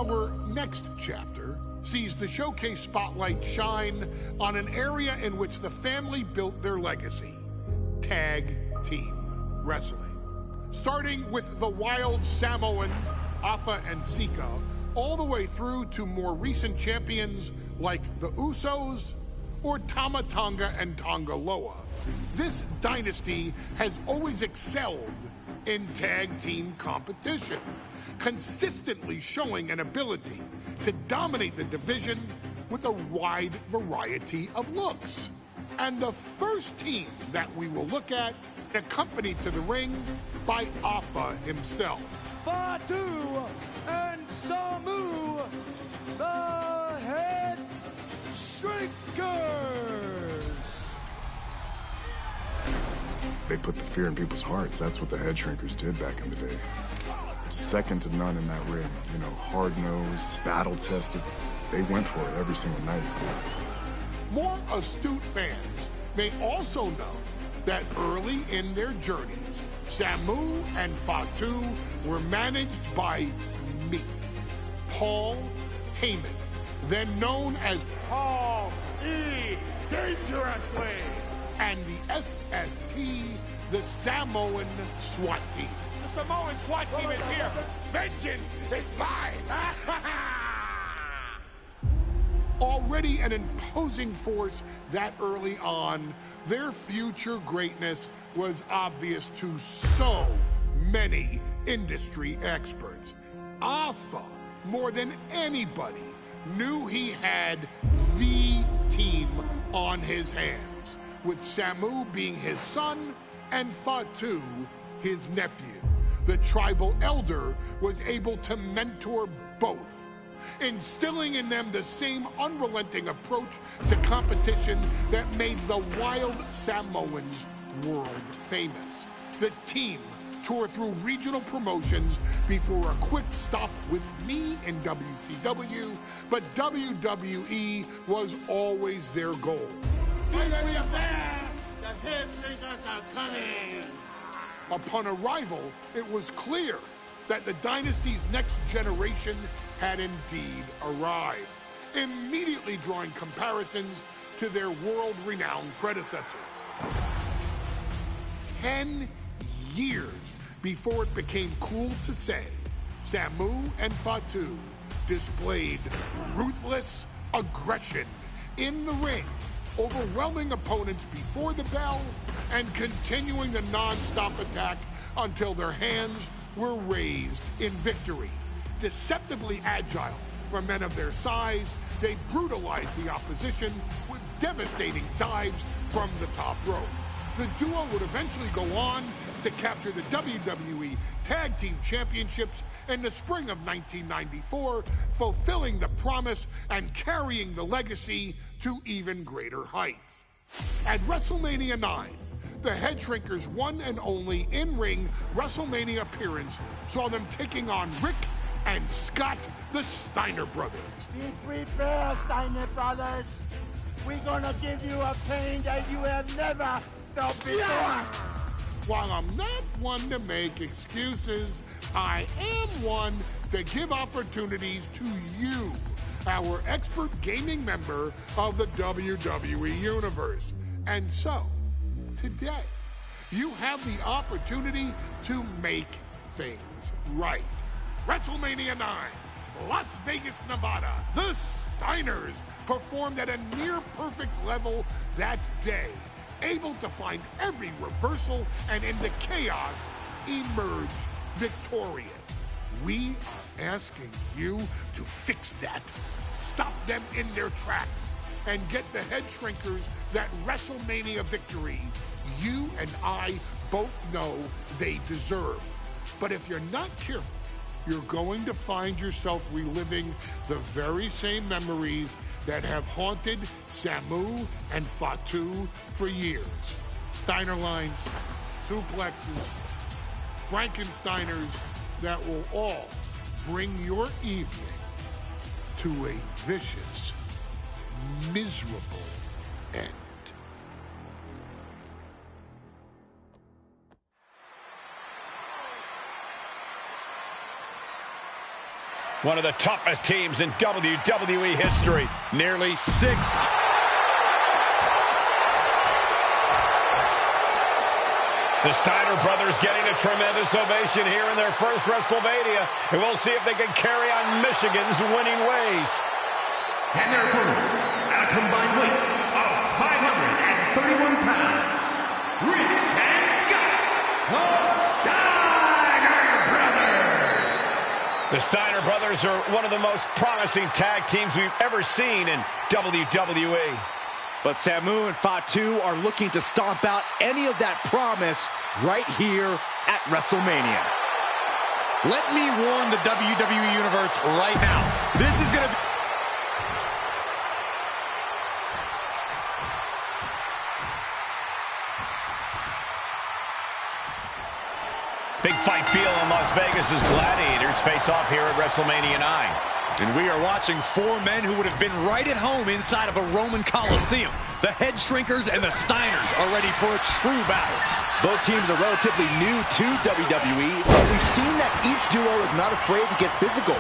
Our next chapter sees the showcase spotlight shine on an area in which the family built their legacy: tag team wrestling. Starting with the Wild Samoans, Afa and Sika, all the way through to more recent champions like the Usos or Tama Tonga and Tonga Loa. This dynasty has always excelled in tag team competition, consistently showing an ability to dominate the division with a wide variety of looks. And the first team that we will look at, accompanied to the ring by Afa himself. Fatu and Samu, the Head Shrinkers. They put the fear in people's hearts. That's what the Head Shrinkers did back in the day. Second to none in that ring. You know, hard-nosed, battle-tested. They went for it every single night. More astute fans may also know that early in their journeys, Samu and Fatu were managed by me, Paul Heyman, then known as Paul E. Dangerously, and the SST, the Samoan SWAT team. The Samoan SWAT team is here. Vengeance is mine. Already an imposing force that early on, their future greatness was obvious to so many industry experts. Afa, more than anybody, knew he had the team on his hands, with Samu being his son and Fatu his nephew. The tribal elder was able to mentor both, instilling in them the same unrelenting approach to competition that made the Wild Samoans world famous. The team toured through regional promotions before a quick stop with me in WCW, but WWE was always their goal. Be fair, the Head Shrinkers are coming. Upon arrival, it was clear that the dynasty's next generation had indeed arrived, immediately drawing comparisons to their world-renowned predecessors. 10 years before it became cool to say, Samu and Fatu displayed ruthless aggression in the ring, overwhelming opponents before the bell and continuing the non-stop attack until their hands were raised in victory. Deceptively agile for men of their size, they brutalized the opposition with devastating dives from the top rope. The duo would eventually go on to capture the WWE Tag Team Championships in the spring of 1994, fulfilling the promise and carrying the legacy to even greater heights. At WrestleMania 9, the Head Shrinkers' one and only in-ring WrestleMania appearance saw them taking on Rick and Scott, the Steiner brothers. Be prepared, Steiner brothers. We're gonna give you a pain that you have never felt before. While I'm not one to make excuses, I am one to give opportunities to you, our expert gaming member of the WWE Universe. And so, today, you have the opportunity to make things right. WrestleMania 9, Las Vegas, Nevada. The Steiners performed at a near-perfect level that day, able to find every reversal and in the chaos emerge victorious. We are asking you to fix that, stop them in their tracks, and get the Head Shrinkers that WrestleMania victory you and I both know they deserve. But if you're not careful, you're going to find yourself reliving the very same memories that have haunted Samu and Fatu for years. Steiner lines, suplexes, Frankensteiners that will all bring your evening to a vicious, miserable end. One of the toughest teams in WWE history. Nearly 6. The Steiner brothers getting a tremendous ovation here in their first WrestleMania. And we'll see if they can carry on Michigan's winning ways. And their opponents, at a combined weight of 531 pounds, Rick and Scott, the Steiner Brothers. The Steiner brothers are one of the most promising tag teams we've ever seen in WWE. But Samu and Fatu are looking to stomp out any of that promise right here at WrestleMania. Let me warn the WWE Universe right now. This is going to be... Big fight feel in Las Vegas as Gladiators face off here at WrestleMania 9. And we are watching 4 men who would have been right at home inside of a Roman Coliseum. The Head Shrinkers and the Steiners are ready for a true battle. Both teams are relatively new to WWE, but we've seen that each duo is not afraid to get physical.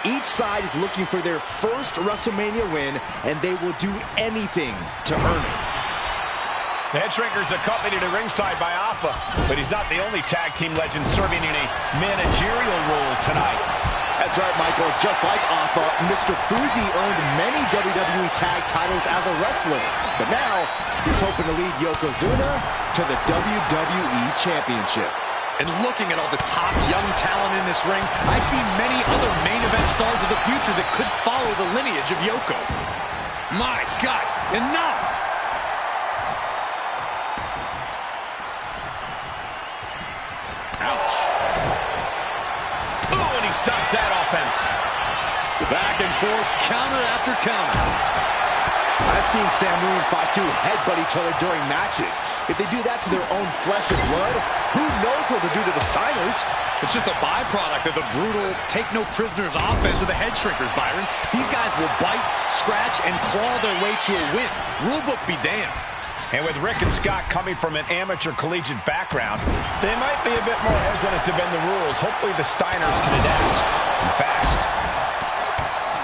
Each side is looking for their first WrestleMania win, and they will do anything to earn it. The Head Shrinkers accompanied at ringside by Alpha, but he's not the only tag team legend serving in a managerial role tonight. That's right, Michael. Just like Alpha, Mr. Fuji earned many WWE tag titles as a wrestler. But now, he's hoping to lead Yokozuna to the WWE Championship. And looking at all the top young talent in this ring, I see many other main event stars of the future that could follow the lineage of Yoko. My God, enough! Ouch. Oh, and he stops that offense. Back and forth, counter after counter. I've seen Samu and Fatu headbutt each other during matches. If they do that to their own flesh and blood, who knows what they'll do to the Steiners? It's just a byproduct of the brutal take-no-prisoners offense of the Head Shrinkers, Byron. These guys will bite, scratch, and claw their way to a win. Rulebook be damned. And with Rick and Scott coming from an amateur collegiate background, they might be a bit more hesitant to bend the rules. Hopefully the Steiners can adapt and fast.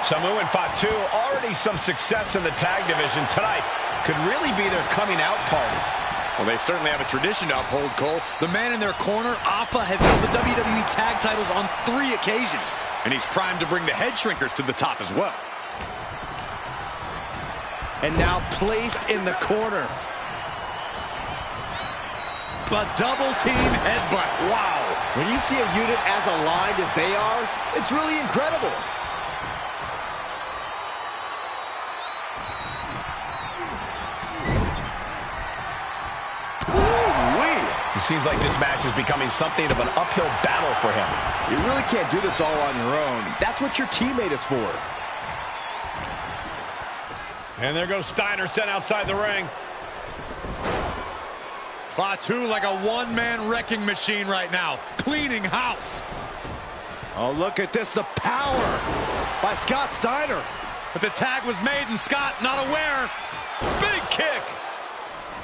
Samu and Fatu, already some success in the tag division tonight, could really be their coming out party. Well, they certainly have a tradition to uphold, Cole. The man in their corner, Alpha, has held the WWE tag titles on 3 occasions, and he's primed to bring the Head Shrinkers to the top as well. And now placed in the corner. But double team headbutt. Wow. When you see a unit as aligned as they are, it's really incredible. It seems like this match is becoming something of an uphill battle for him. You really can't do this all on your own. That's what your teammate is for. And there goes Steiner sent outside the ring. Fatu like a one-man wrecking machine right now, cleaning house. Oh, look at this, the power by Scott Steiner. But the tag was made and Scott not aware. Big kick.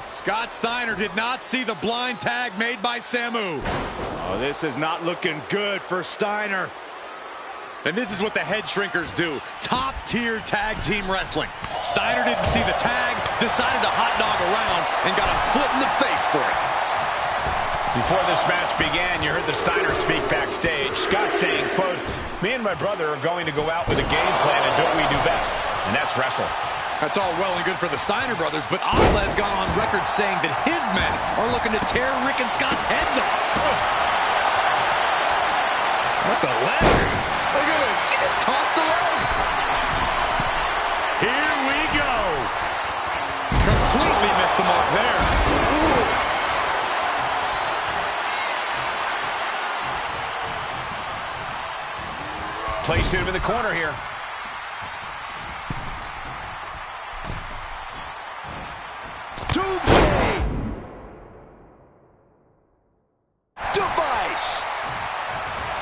Scott Steiner did not see the blind tag made by Samu. Oh, this is not looking good for Steiner. And this is what the Head Shrinkers do. Top-tier tag team wrestling. Steiner didn't see the tag, decided to hot dog around, and got a foot in the face for it. Before this match began, you heard the Steiners speak backstage. Scott saying, quote, "Me and my brother are going to go out with a game plan and do what we do best, and that's wrestle." That's all well and good for the Steiner brothers, but Alpha has gone on record saying that his men are looking to tear Rick and Scott's heads off. What the leg? Look at this. He just tossed the leg. Here we go. Completely missed the mark there. Ooh. Placed him in the corner here. Doomsday Device.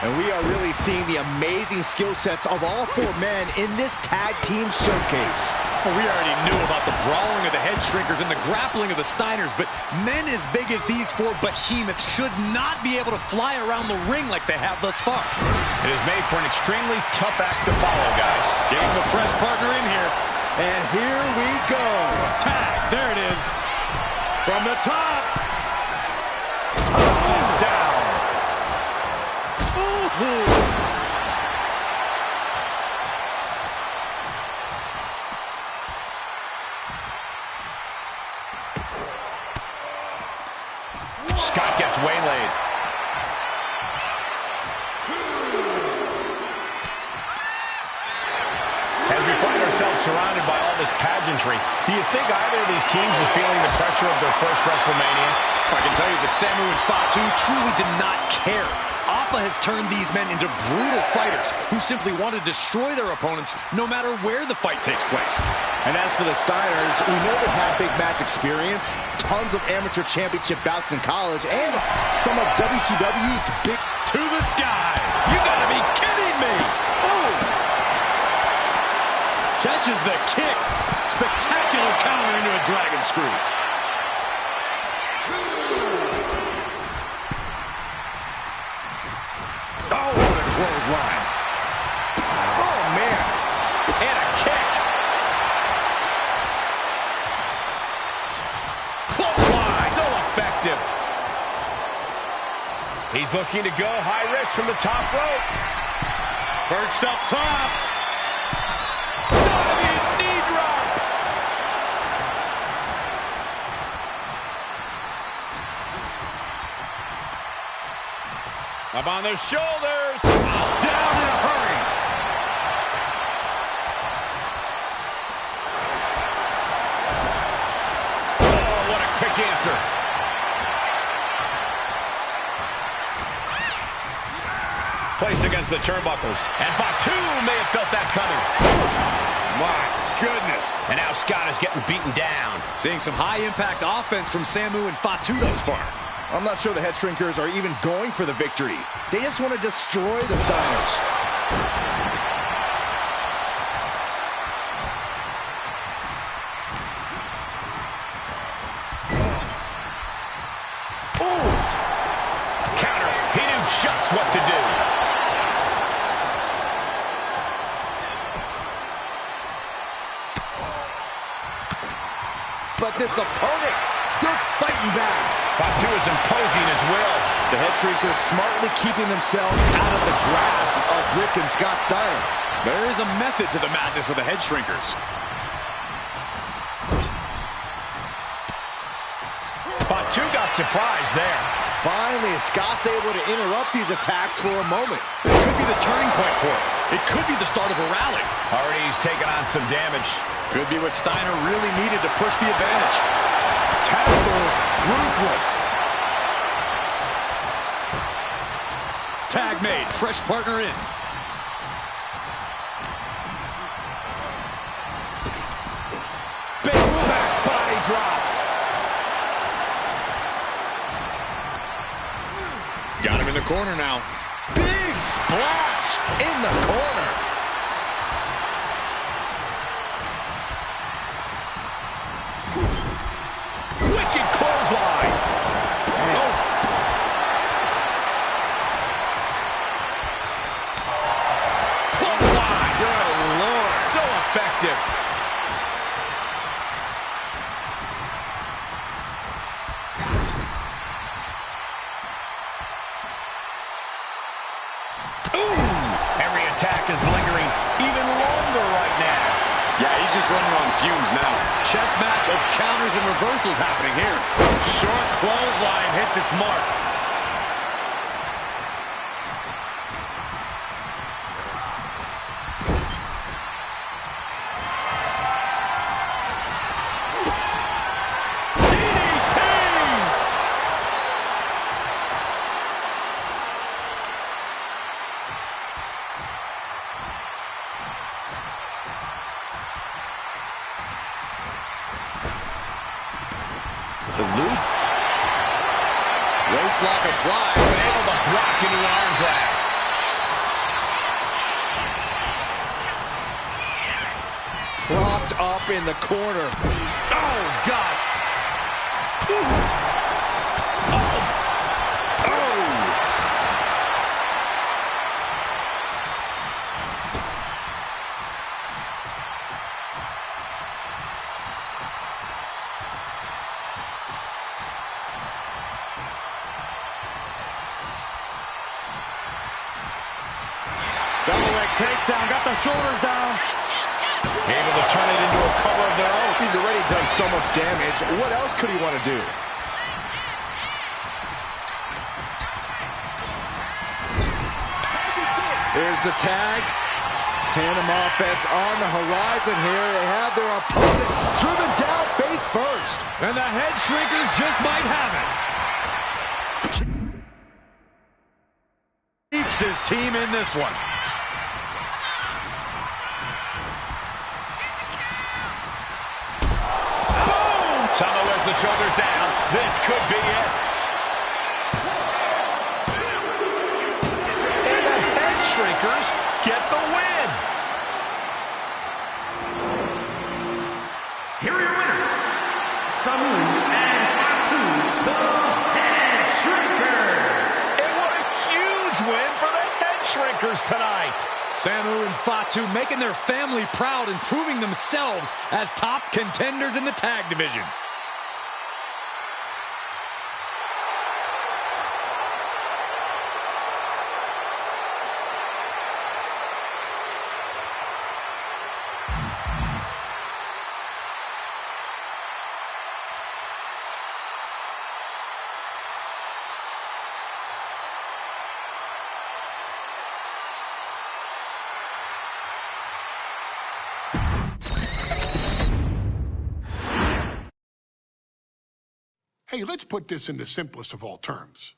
And we are really seeing the amazing skill sets of all 4 men in this tag team showcase. Well, we already knew about the brawling of the head shrinkers and the grappling of the Steiners, but men as big as these four behemoths should not be able to fly around the ring like they have thus far. It is made for an extremely tough act to follow, guys. Getting the fresh partner in here. And here we go. Tag, there it is. From the top. Down. Ooh. Scott gets waylaid. As we find ourselves surrounded by all this pageantry, do you think either of these teams is feeling the pressure of their first WrestleMania? I can tell you that Samu and Fatu truly did not care. Appa has turned these men into brutal fighters who simply want to destroy their opponents no matter where the fight takes place. And as for the Steiners, we know they have big match experience, tons of amateur championship bouts in college, and some of WCW's big... To the sky! You gotta be kidding me! Oh! Catches the kick. Spectacular counter into a dragon screw. Oh, what a clothesline. Oh, man. And a kick. Clothesline. So effective. He's looking to go high risk from the top rope. Perched up top. Diving knee drop. Up on their shoulders. Down in a hurry. Oh, what a quick answer. Placed against the turnbuckles. And Fatu may have felt that coming. My goodness. And now Scott is getting beaten down. Seeing some high-impact offense from Samu and Fatu thus far. I'm not sure the head shrinkers are even going for the victory. They just want to destroy the Steiners. Oof! Counter. He knew just what to do. But this opponent still fighting back. Fatu is imposing his will. The head shrinkers smartly keeping themselves out of the grasp of Rick and Scott Steiner. There is a method to the madness of the head shrinkers. Fatu got surprised there. Finally, Scott's able to interrupt these attacks for a moment. This could be the turning point for him. It could be the start of a rally. Already he's taken on some damage. Could be what Steiner really needed to push the advantage. Tackles ruthless. Tag made. Fresh partner in. Big back body drop. Got him in the corner now. Big splash in the corner. Wicked clothesline. Oh. Clothesline. Good Lord. So effective. Every attack is lingering even longer right now. Yeah, he's just running on fumes now. Chess match of counters and reversals happening here. Short clothesline hits its mark. Eludes. Waist lock applied. Able to block into an arm drag. Propped up up in the corner. Oh, God. Double leg takedown, got the shoulders down. Able to turn it into a cover of their own. He's already done so much damage. What else could he want to do? Here's the tag. Tandem offense on the horizon here. They have their opponent driven down face first. And the Head Shrinkers just might have it. Keeps his team in this one. Salo has the shoulders down. This could be it. And the Head Shrinkers get the win. Here are your winners, Samu and Fatu, the Head Shrinkers. And what a huge win for the Head Shrinkers tonight. Samu and Fatu making their family proud and proving themselves as top contenders in the tag division. Hey, let's put this in the simplest of all terms.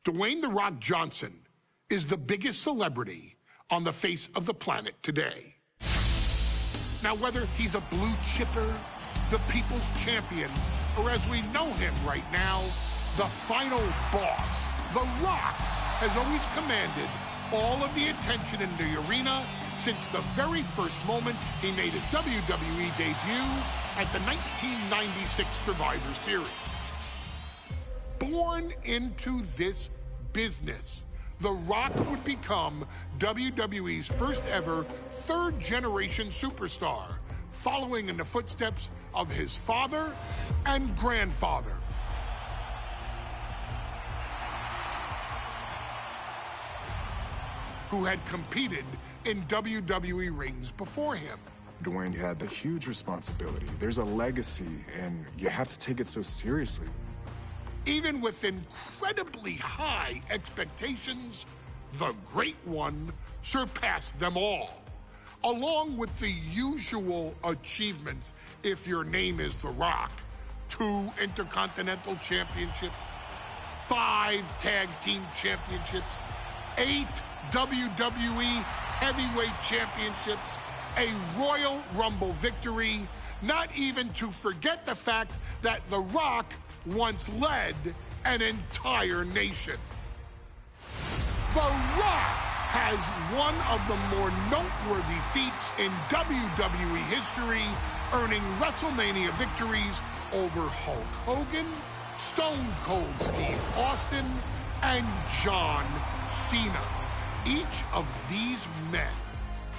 Dwayne "The Rock" Johnson is the biggest celebrity on the face of the planet today. Now, whether he's a blue chipper, the people's champion, or as we know him right now, the final boss, The Rock has always commanded all of the attention in the arena since the very first moment he made his WWE debut at the 1996 Survivor Series. Born into this business, The Rock would become WWE's first ever third-generation superstar, following in the footsteps of his father and grandfather. Who had competed in WWE rings before him. Dwayne had the huge responsibility. There's a legacy, and you have to take it so seriously. Even with incredibly high expectations, the Great One surpassed them all, along with the usual achievements if your name is The Rock: 2 Intercontinental Championships, 5 Tag Team Championships, 8 WWE Heavyweight Championships, a Royal Rumble victory, not even to forget the fact that The Rock once led an entire nation. The Rock has one of the more noteworthy feats in WWE history, earning WrestleMania victories over Hulk Hogan, Stone Cold Steve Austin, and John Cena. Each of these men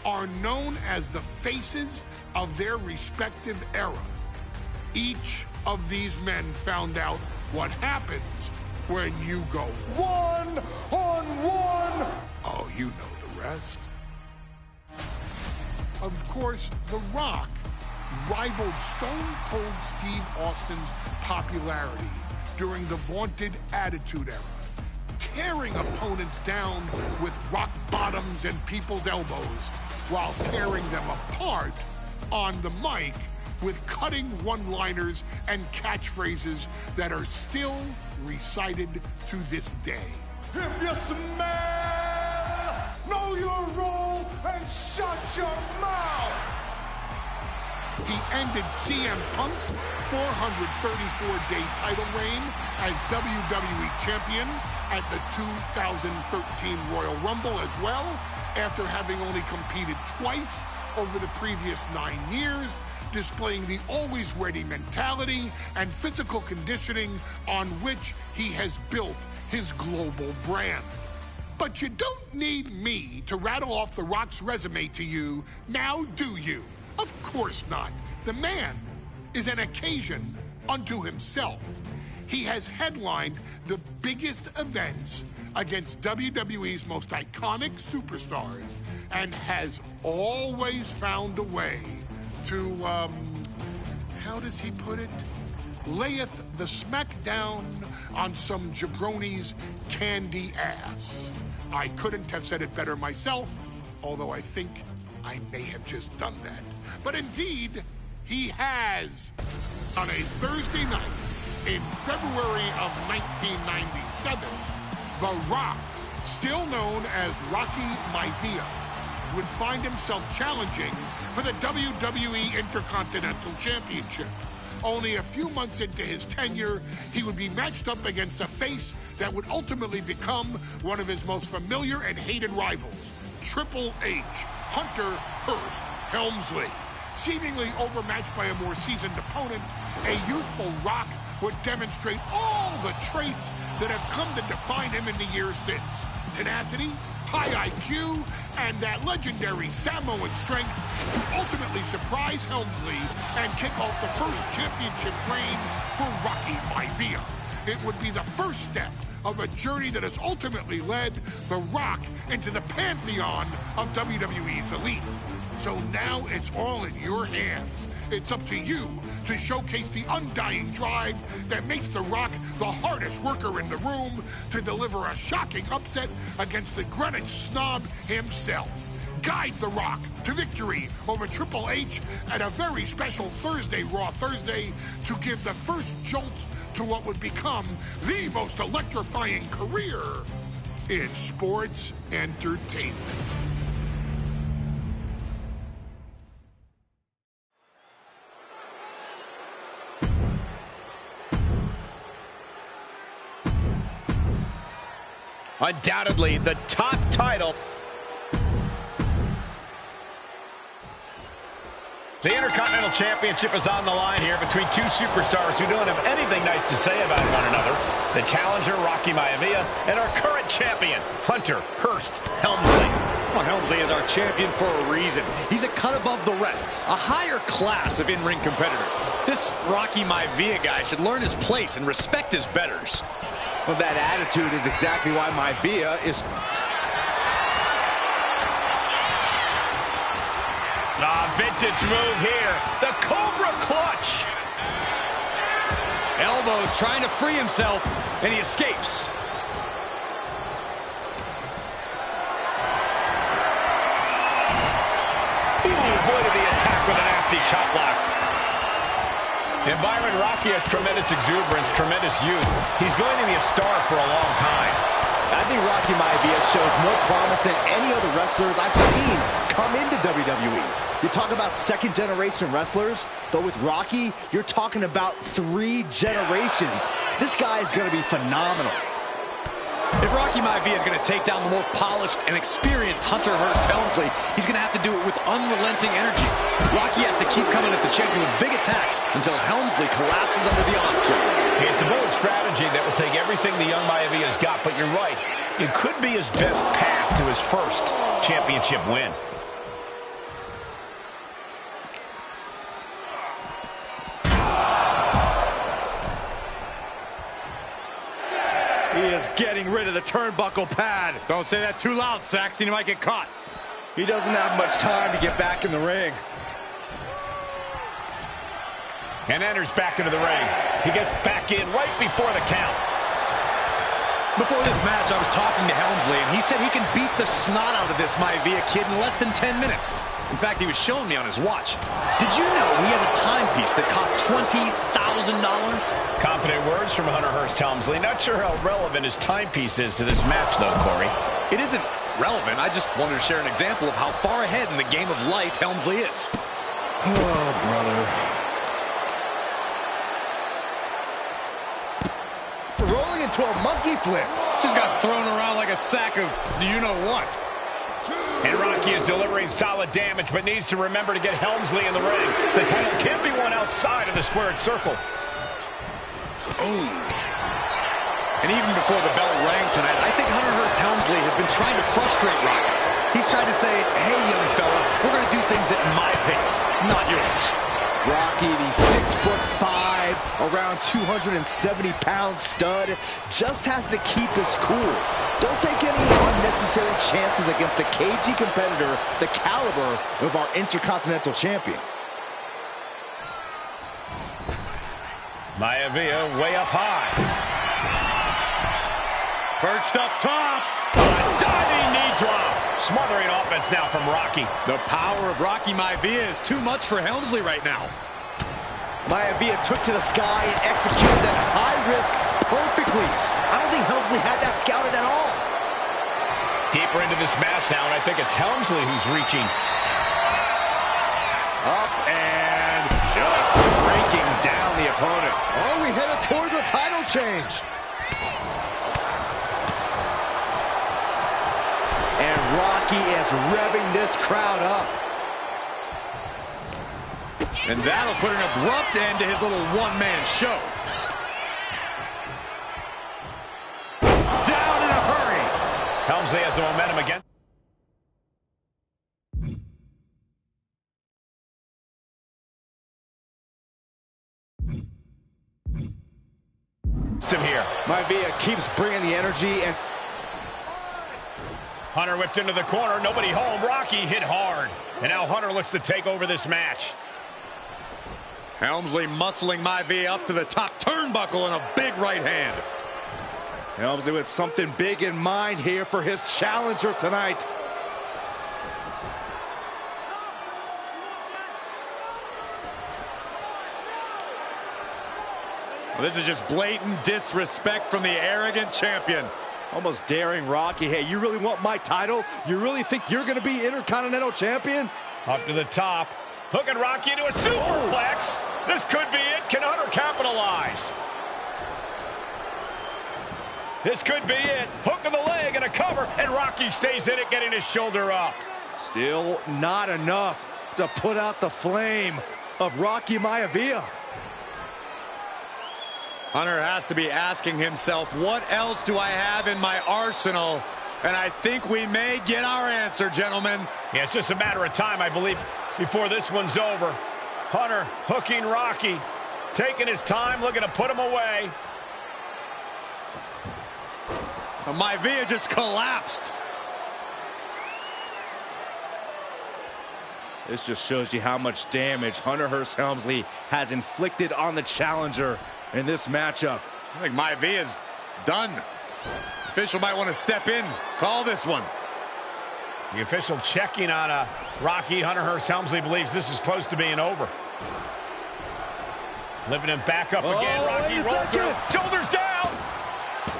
are known as the faces of their respective era. Each of these men found out what happens when you go one-on-one. Oh, you know the rest. Of course, The Rock rivaled Stone Cold Steve Austin's popularity during the vaunted Attitude Era, tearing opponents down with rock bottoms and people's elbows while tearing them apart on the mic with cutting one-liners and catchphrases that are still recited to this day. If you smell, know your role and shut your mouth. He ended CM Punk's 434-day title reign as WWE Champion at the 2013 Royal Rumble as well, after having only competed twice over the previous 9 years, displaying the always-ready mentality and physical conditioning on which he has built his global brand. But you don't need me to rattle off The Rock's resume to you, now do you? Of course not. The man is an occasion unto himself. He has headlined the biggest events against WWE's most iconic superstars and has always found a way to, how does he put it? Layeth the smackdown on some jabroni's candy ass. I couldn't have said it better myself, although I think I may have just done that. But indeed, he has. On a Thursday night in February of 1997, The Rock, still known as Rocky Maivia, would find himself challenging for the WWE Intercontinental Championship. Only a few months into his tenure, he would be matched up against a face that would ultimately become one of his most familiar and hated rivals, Triple H, Hunter Hearst Helmsley. Seemingly overmatched by a more seasoned opponent, a youthful Rock would demonstrate all the traits that have come to define him in the years since. Tenacity, high IQ, and that legendary Samoan strength to ultimately surprise Helmsley and kick off the first championship reign for Rocky Maivia. It would be the first step of a journey that has ultimately led The Rock into the pantheon of WWE's elite. So now it's all in your hands. It's up to you to showcase the undying drive that makes The Rock the hardest worker in the room to deliver a shocking upset against the Greenwich snob himself. Guide The Rock to victory over Triple H at a very special Thursday, Raw Thursday, to give the first jolts to what would become the most electrifying career in sports entertainment. Undoubtedly the top title. The Intercontinental Championship is on the line here between two superstars who don't have anything nice to say about one another. The challenger, Rocky Maivia, and our current champion, Hunter Hearst Helmsley. Well, Helmsley is our champion for a reason. He's a cut above the rest, a higher class of in-ring competitor. This Rocky Maivia guy should learn his place and respect his betters. Well, that attitude is exactly why Maivia is... Vintage move here. The Cobra Clutch. Elbows trying to free himself, and he escapes. Ooh, avoided the attack with a nasty chop block. And Byron, Rocky has tremendous exuberance, tremendous youth. He's going to be a star for a long time. I think Rocky Maivia shows more promise than any other wrestlers I've seen come into WWE. You talk about second-generation wrestlers, but with Rocky, you're talking about 3 generations. This guy is going to be phenomenal. If Rocky Maivia is going to take down the more polished and experienced Hunter Hearst Helmsley, he's going to have to do it with unrelenting energy. Rocky has to keep coming at the champion with big attacks until Helmsley collapses under the onslaught. It's a bold strategy that will take everything the young Maivia's got, but you're right. It could be his best path to his first championship win. He is getting rid of the turnbuckle pad. Don't say that too loud, Saxon. He might get caught. He doesn't have much time to get back in the ring. And enters back into the ring. He gets back in right before the count. Before this match, I was talking to Helmsley, and he said he can beat the snot out of this Maivia kid in less than 10 minutes. In fact, he was showing me on his watch. Did you know he has a timepiece that costs $20,000? Confident words from Hunter Hearst Helmsley. Not sure how relevant his timepiece is to this match, though, Corey. It isn't relevant. I just wanted to share an example of how far ahead in the game of life Helmsley is. Oh, brother. Rolling into a monkey flip. Just got thrown around like a sack of you-know-what. And Rocky is delivering solid damage, but needs to remember to get Helmsley in the ring. The title can't be won outside of the squared circle. Oh. And even before the bell rang tonight, I think Hunter Hearst Helmsley has been trying to frustrate Rocky. He's trying to say, hey, young fella, we're going to do things at my pace, not yours. Rocky, the 6'5", around 270-pound stud, just has to keep his cool. Don't take any unnecessary chances against a cagey competitor the caliber of our Intercontinental Champion. Maivia way up high. Perched up top. A diving knee drop. Smothering offense now from Rocky. The power of Rocky Maivia is too much for Helmsley right now. Maivia took to the sky and executed that high risk perfectly. I don't think Helmsley had that scouted at all. Deeper into this match now, and I think it's Helmsley who's reaching. Up and just breaking down the opponent. Oh, we headed towards a title change. And Rocky is revving this crowd up. And that'll put an abrupt end to his little one-man show. Down in a hurry. Helmsley has the momentum again. Him here. Maivia keeps bringing the energy and Hunter whipped into the corner, nobody home. Rocky hit hard. And now Hunter looks to take over this match. Helmsley muscling Maivia up to the top turnbuckle in a big right hand. Helmsley with something big in mind here for his challenger tonight. Well, this is just blatant disrespect from the arrogant champion. Almost daring Rocky. Hey, you really want my title? You really think you're going to be Intercontinental Champion? Up to the top. Hooking Rocky into a superplex. This could be it. Can Hunter capitalize? This could be it. Hook of the leg and a cover. And Rocky stays in it, getting his shoulder up. Still not enough to put out the flame of Rocky Maivia. Hunter has to be asking himself, what else do I have in my arsenal? And I think we may get our answer, gentlemen. Yeah, it's just a matter of time, I believe, before this one's over. Hunter hooking Rocky, taking his time, looking to put him away. Maivia just collapsed. This just shows you how much damage Hunter Hearst Helmsley has inflicted on the challenger in this matchup. I think Maivia's done. Official might want to step in, call this one. The official checking on Rocky. Hunter Hearst Helmsley believes this is close to being over. Lifting him back up again. Rocky rolls through. Shoulders down.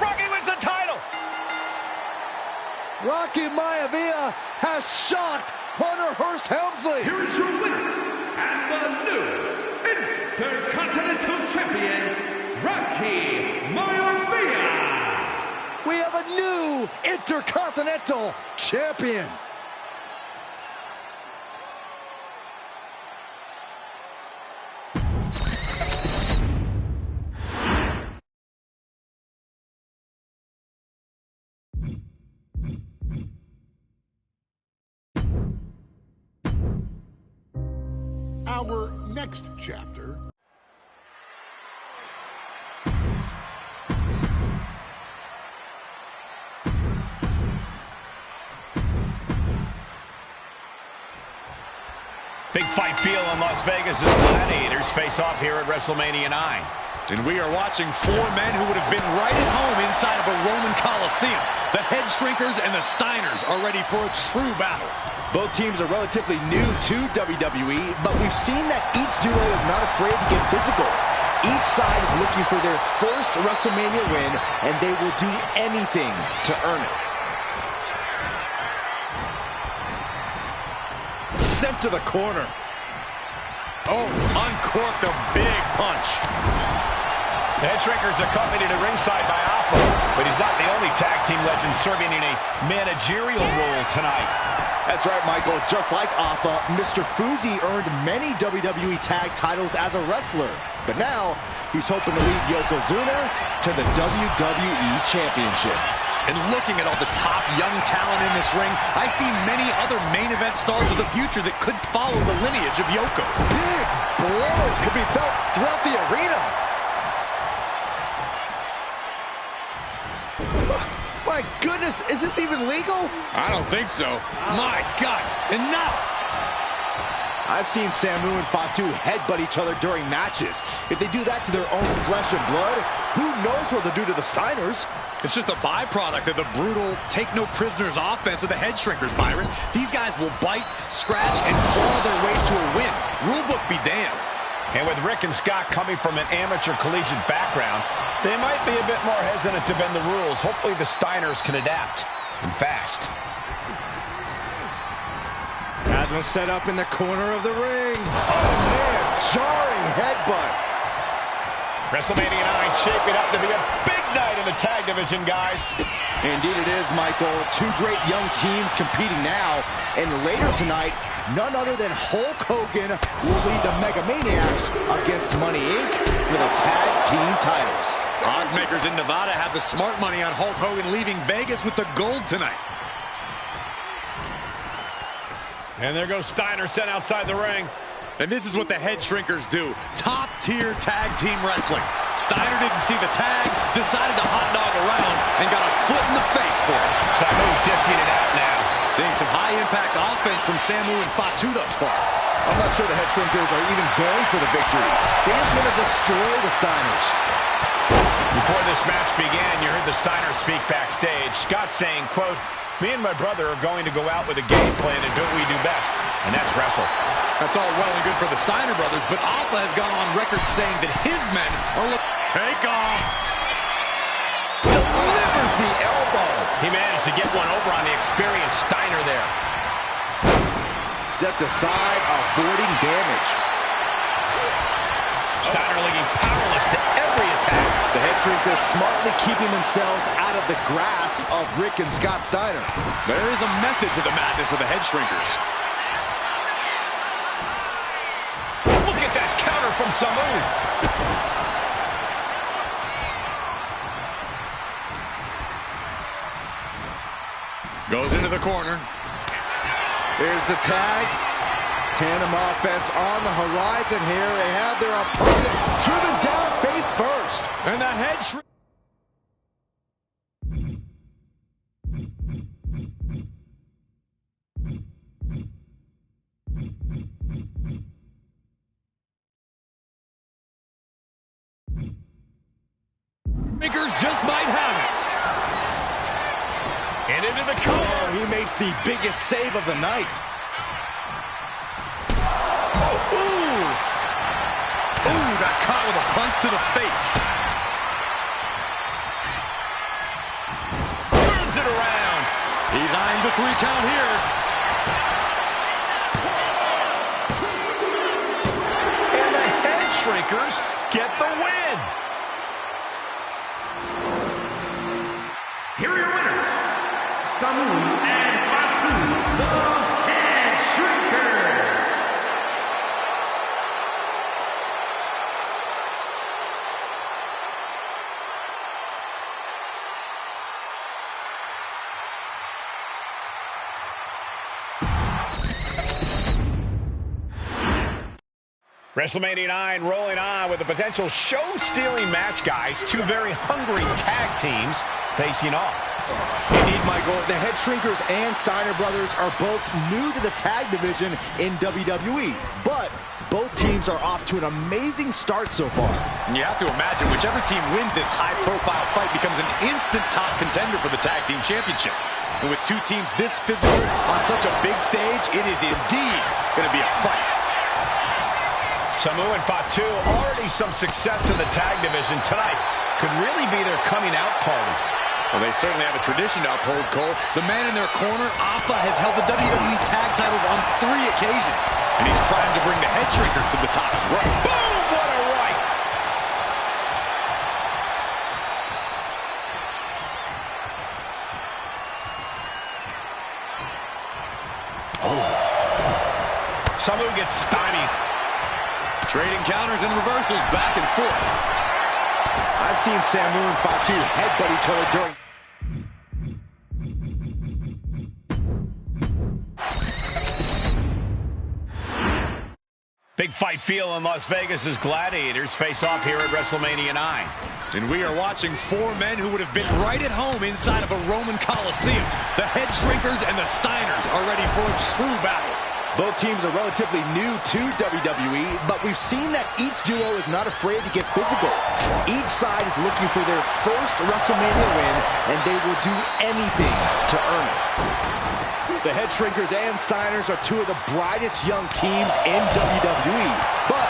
Rocky wins the title. Rocky Maivia has shocked Hunter Hearst Helmsley. Here is your winner and the new Intercontinental Champion, Rocky Maivia. We have a new Intercontinental Champion. Our next chapter. Big fight feel in Las Vegas as Gladiators face off here at WrestleMania 9. And we are watching four men who would have been right at home inside of a Roman Coliseum. The Head Shrinkers and the Steiners are ready for a true battle. Both teams are relatively new to WWE, but we've seen that each duo is not afraid to get physical. Each side is looking for their first WrestleMania win, and they will do anything to earn it. Sent to the corner. Oh, uncorked a big punch. The Head Shrinkers accompanied at ringside by Alpha, but he's not the only tag team legend serving in a managerial role tonight. That's right, Michael. Just like Alpha, Mr. Fuji earned many WWE tag titles as a wrestler. But now, he's hoping to lead Yokozuna to the WWE Championship. And looking at all the top young talent in this ring, I see many other main event stars of the future that could follow the lineage of Yoko. Big blow could be felt throughout the arena. My goodness, is this even legal? I don't think so. My God, enough! I've seen Samu and Fatu headbutt each other during matches. If they do that to their own flesh and blood, who knows what they'll do to the Steiners? It's just a byproduct of the brutal take-no-prisoners offense of the Head Shrinkers, Byron. These guys will bite, scratch, and claw their way to a win. Rulebook be damned. And with Rick and Scott coming from an amateur collegiate background, they might be a bit more hesitant to bend the rules. Hopefully the Steiners can adapt, and fast. Asma set up in the corner of the ring. Oh, man, jarring headbutt. WrestleMania 9 shaping up to be a big night in the tag division, guys. Indeed it is, Michael. Two great young teams competing now. And later tonight, none other than Hulk Hogan will lead the Mega Maniacs against Money Inc. for the tag team titles. Odds makers in Nevada have the smart money on Hulk Hogan leaving Vegas with the gold tonight. And there goes Steiner sent outside the ring. And this is what the Head Shrinkers do. Top-tier tag team wrestling. Steiner didn't see the tag, decided to hot dog around, and got a foot in the face for it. Samu dishing it out now. Seeing some high-impact offense from Samu and Fatu thus far. I'm not sure the Head Shrinkers are even going for the victory. They just want to destroy the Steiners. Before this match began, you heard the Steiners speak backstage. Scott saying, quote, "Me and my brother are going to go out with a game plan and do what we do best, and that's wrestle." That's all well and good for the Steiner brothers, but Alpha has gone on record saying that his men are take off. Delivers the elbow. He managed to get one over on the experienced Steiner there. Stepped aside, avoiding damage. Steiner looking powerless to every attack. The Head Shrinkers smartly keeping themselves out of the grasp of Rick and Scott Steiner. There is a method to the madness of the Head Shrinkers. Look at that counter from Samu. Goes into the corner. Here's the tag. Tandem offense on the horizon here. They have their opponent driven down face first. And the Head Shrinkers. Just might have it. And into the cover. Oh, he makes the biggest save of the night. Oh, ooh. Ooh, got caught with a punch to the face. Turns it around. He's eyeing the 3 count here. And the Head Shrinkers get the win. Here are your winners, Samu and Fatu, the Head Shrinkers. WrestleMania 9 rolling on with a potential show-stealing match, guys. Two very hungry tag teams facing off. Indeed, Michael, the Head Shrinkers and Steiner brothers are both new to the tag division in WWE, but both teams are off to an amazing start so far. You have to imagine whichever team wins this high-profile fight becomes an instant top contender for the tag team championship. And with two teams this physical on such a big stage, it is indeed going to be a fight. Samu and Fatu, already some success in the tag division tonight, could really be their coming out party. Well, they certainly have a tradition to uphold, Cole. The man in their corner, Alpha, has held the WWE tag titles on 3 occasions, and he's trying to bring the Head Shrinkers to the top as well. Boom! What a right! Samu gets stymied. Trading counters and reversals back and forth. I've seen Samu and Fatu headbutt each other during... Big fight feel in Las Vegas as Gladiators face off here at WrestleMania 9. And we are watching four men who would have been right at home inside of a Roman Coliseum. The Head Shrinkers and the Steiners are ready for a true battle. Both teams are relatively new to WWE, but we've seen that each duo is not afraid to get physical. Each side is looking for their first WrestleMania win, and they will do anything to earn it. The Head Shrinkers and Steiners are two of the brightest young teams in WWE. But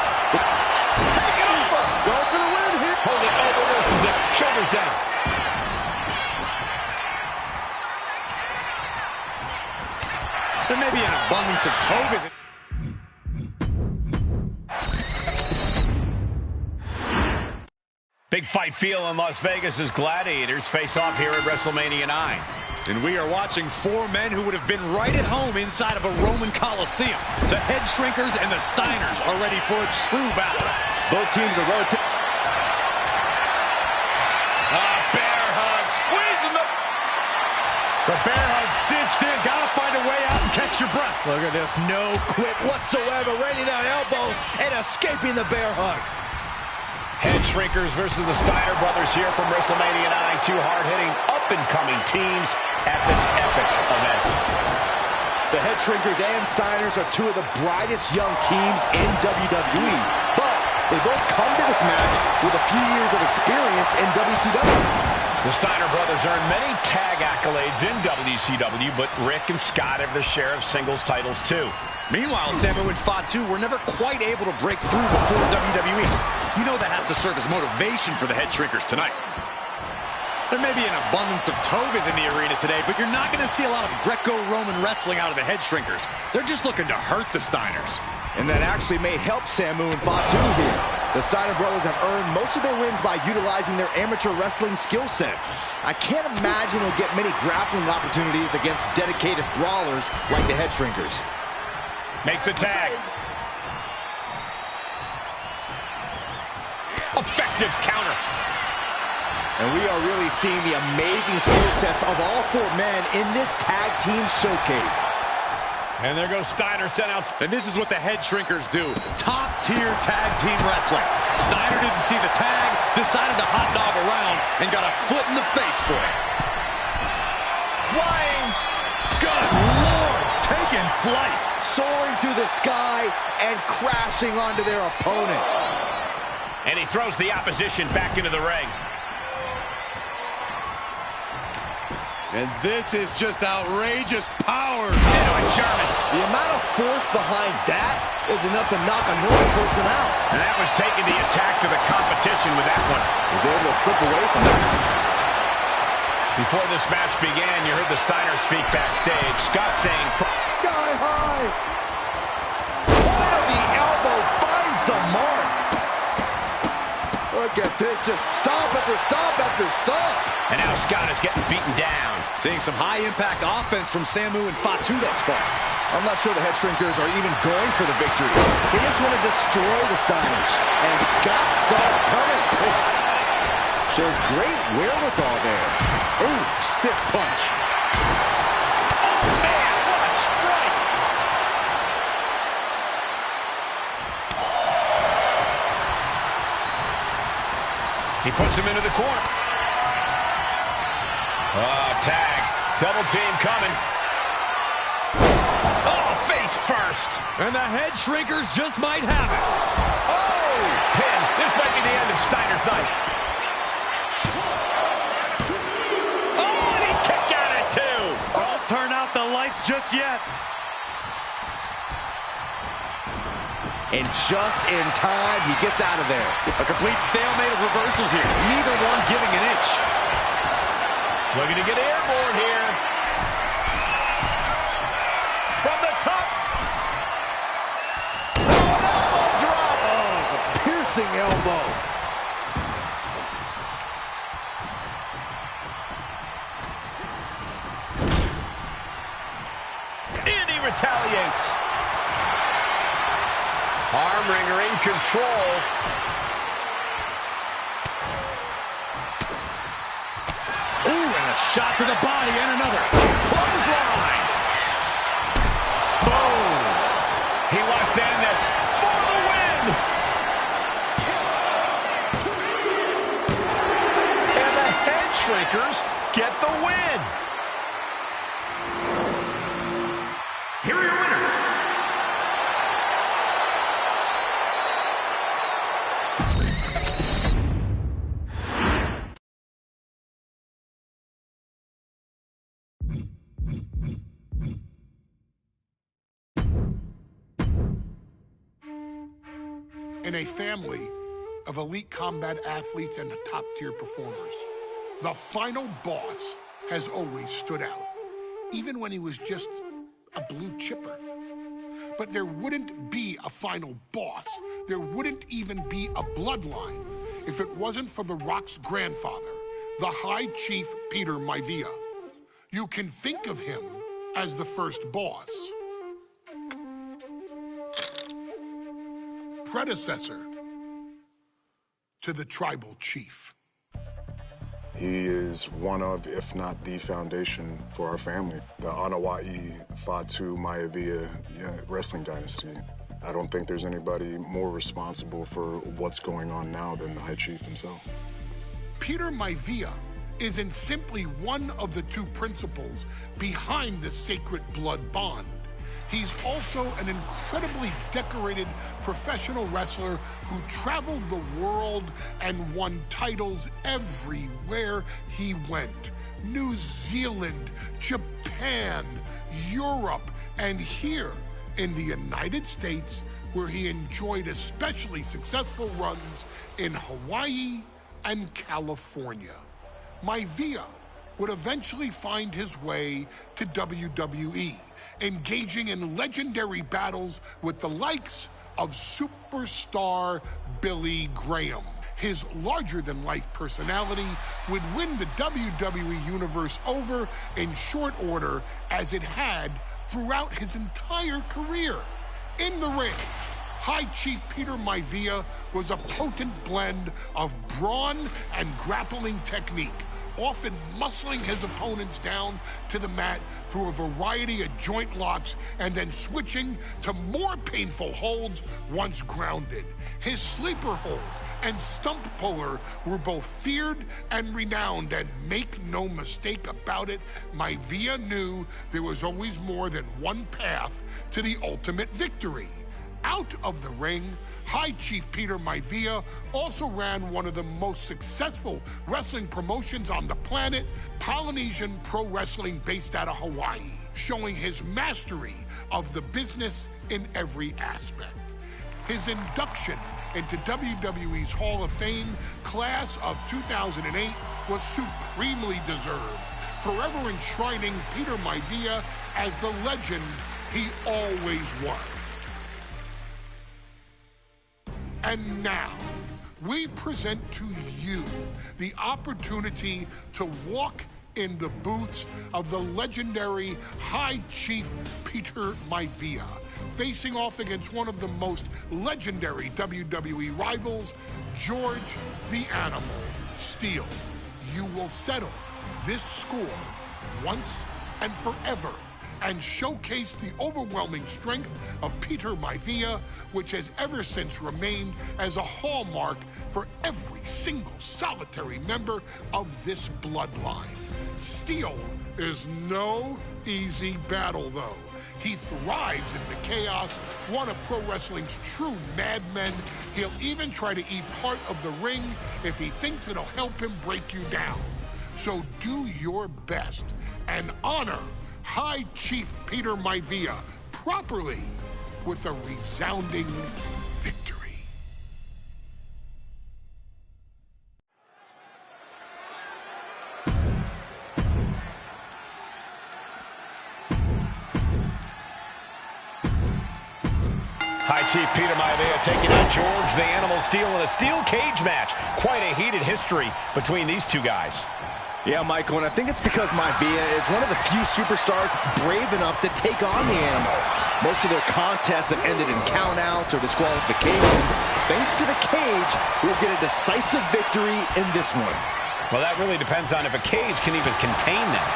take it over! Going for the win here. Pulls it over, versus it. Shoulders down. There may be an abundance of togas. Big fight feel in Las Vegas as Gladiators face off here at WrestleMania 9. And we are watching four men who would have been right at home inside of a Roman Coliseum. The Head Shrinkers and the Steiners are ready for a true battle. Both teams are relative. Bear hug, squeezing The bear hug cinched in. Gotta find a way out and catch your breath. Look at this, no quit whatsoever. Raining down elbows and escaping the bear hug. Head Shrinkers versus the Steiner brothers here from WrestleMania 9. Two hard-hitting, up-and-coming teams at this epic event. The Head Shrinkers and Steiners are two of the brightest young teams in WWE. But they both come to this match with a few years of experience in WCW. The Steiner brothers earned many tag accolades in WCW, but Rick and Scott have their share of singles titles too. Meanwhile, Samu and Fatu were never quite able to break through before WWE. You know that has to serve as motivation for the Head Shrinkers tonight. There may be an abundance of togas in the arena today, but you're not going to see a lot of Greco-Roman wrestling out of the Head Shrinkers. They're just looking to hurt the Steiners. And that actually may help Samu and Fatu here. The Steiner brothers have earned most of their wins by utilizing their amateur wrestling skill set. I can't imagine they'll get many grappling opportunities against dedicated brawlers like the Head Shrinkers. Makes the tag. Effective counter. And we are really seeing the amazing skill sets of all four men in this tag team showcase. And there goes Steiner, sent out. And this is what the Head Shrinkers do. Top-tier tag team wrestling. Steiner didn't see the tag, decided to hot dog around, and got a foot in the face for it. Flying. Good Lord, taking flight. Soaring through the sky and crashing onto their opponent. And he throws the opposition back into the ring. And this is just outrageous power. Into a German. The amount of force behind that is enough to knock a normal person out. And that was taking the attack to the competition with that one. He was able to slip away from that. Before this match began, you heard the Steiners speak backstage. Scott saying, Sky high. Point of the elbow finds the mark. Look at this, just stomp after stomp after stomp. And now Scott is getting beaten down. Seeing some high-impact offense from Samu and Fatu thus far. I'm not sure the Head Shrinkers are even going for the victory. They just want to destroy the Steiners. And Scott saw it coming. Shows great wherewithal there. Ooh, stiff punch. Oh, man, what a strike. He puts him into the corner. Tag. Double team coming. Oh, face first. And the Head Shrinkers just might have it. Oh, pin. This might be the end of Steiner's night. Oh, and he kicked out at two. Don't turn out the lights just yet. And just in time, he gets out of there. A complete stalemate of reversals here. Neither one giving an inch. Looking to get airborne here. From the top. Oh, an elbow drop. Oh, it's a piercing elbow. And he retaliates. Arm wringer in control. Ooh, and a shot to the body and another. Clothesline. Boom. He wants to end this for the win. And the Head Shrinkers get the win. Here are your winners. In a family of elite combat athletes and top-tier performers, the final boss has always stood out, even when he was just a blue chipper. But there wouldn't be a final boss. There wouldn't even be a bloodline if it wasn't for The Rock's grandfather, the High Chief Peter Maivia. You can think of him as the first boss. Predecessor to the tribal chief. He is one of, if not the foundation for our family. The Anoa'i Fatu Maivia wrestling dynasty. I don't think there's anybody more responsible for what's going on now than the High Chief himself. Peter Maivia isn't simply one of the two principals behind the Sacred Blood Bond. He's also an incredibly decorated professional wrestler who traveled the world and won titles everywhere he went. New Zealand, Japan, Europe, and here in the United States, where he enjoyed especially successful runs in Hawaii and California. Maivia would eventually find his way to WWE, engaging in legendary battles with the likes of superstar Billy Graham. His larger-than-life personality would win the WWE Universe over in short order, as it had throughout his entire career. In the ring, High Chief Peter Maivia was a potent blend of brawn and grappling technique, often muscling his opponents down to the mat through a variety of joint locks and then switching to more painful holds once grounded. His sleeper hold and stump puller were both feared and renowned, and make no mistake about it, Maivia knew there was always more than one path to the ultimate victory. Out of the ring, High Chief Peter Maivia also ran one of the most successful wrestling promotions on the planet, Polynesian Pro Wrestling, based out of Hawaii, showing his mastery of the business in every aspect. His induction into WWE's Hall of Fame class of 2008 was supremely deserved, forever enshrining Peter Maivia as the legend he always was. And now, we present to you the opportunity to walk in the boots of the legendary High Chief Peter Maivia, facing off against one of the most legendary WWE rivals, George the Animal Steele. You will settle this score once and forever, and showcase the overwhelming strength of Peter Maivia, which has ever since remained as a hallmark for every single solitary member of this bloodline. Steele is no easy battle, though. He thrives in the chaos, one of pro wrestling's true madmen. He'll even try to eat part of the ring if he thinks it'll help him break you down. So do your best and honor High Chief Peter Maivia properly with a resounding victory. High Chief Peter Maivia taking on George the Animal Steele in a steel cage match. Quite a heated history between these two guys. Yeah, Michael, and I think it's because Maivia is one of the few superstars brave enough to take on the animal. Most of their contests have ended in countouts or disqualifications. Thanks to the cage, we'll get a decisive victory in this one. Well, that really depends on if a cage can even contain them.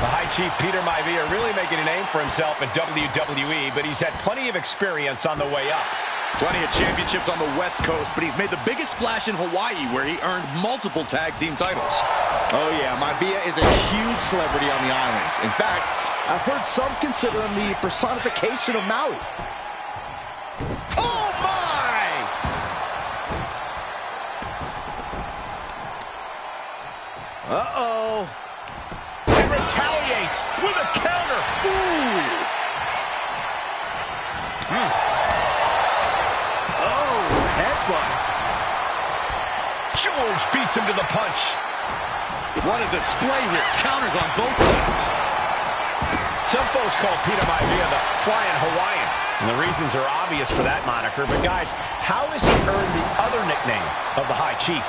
The High Chief Peter Maivia really making a name for himself at WWE, but he's had plenty of experience on the way up. Plenty of championships on the West Coast, but he's made the biggest splash in Hawaii, where he earned multiple tag team titles. Oh yeah, Maivia is a huge celebrity on the islands. In fact, I've heard some consider him the personification of Maui. Oh my! Uh-oh. And retaliates with a counter. Ooh. Headbutt. George beats him to the punch. What a display here. Counters on both sides. Some folks call Peter Maivia the Flying Hawaiian, and the reasons are obvious for that moniker. But guys, how has he earned the other nickname of the High Chief?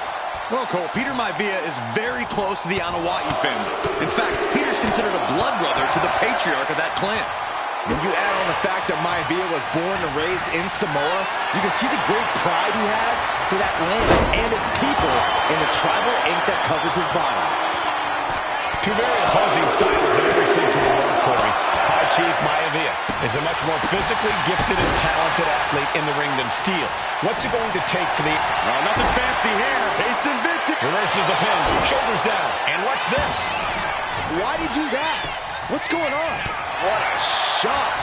Well, Cole, Peter Maivia is very close to the Anoa'i family. In fact, Peter's considered a blood brother to the patriarch of that clan. When you add on the fact that Maivia was born and raised in Samoa, you can see the great pride he has for that land and its people in the tribal ink that covers his body. Two very opposing styles in every sense of the word, Corey. High Chief Maivia is a much more physically gifted and talented athlete in the ring than Steel. What's it going to take for the... nothing fancy here. Taste and victory. Reverses the pin. Shoulders down. And what's this? Why did he do that? What's going on? What a shot.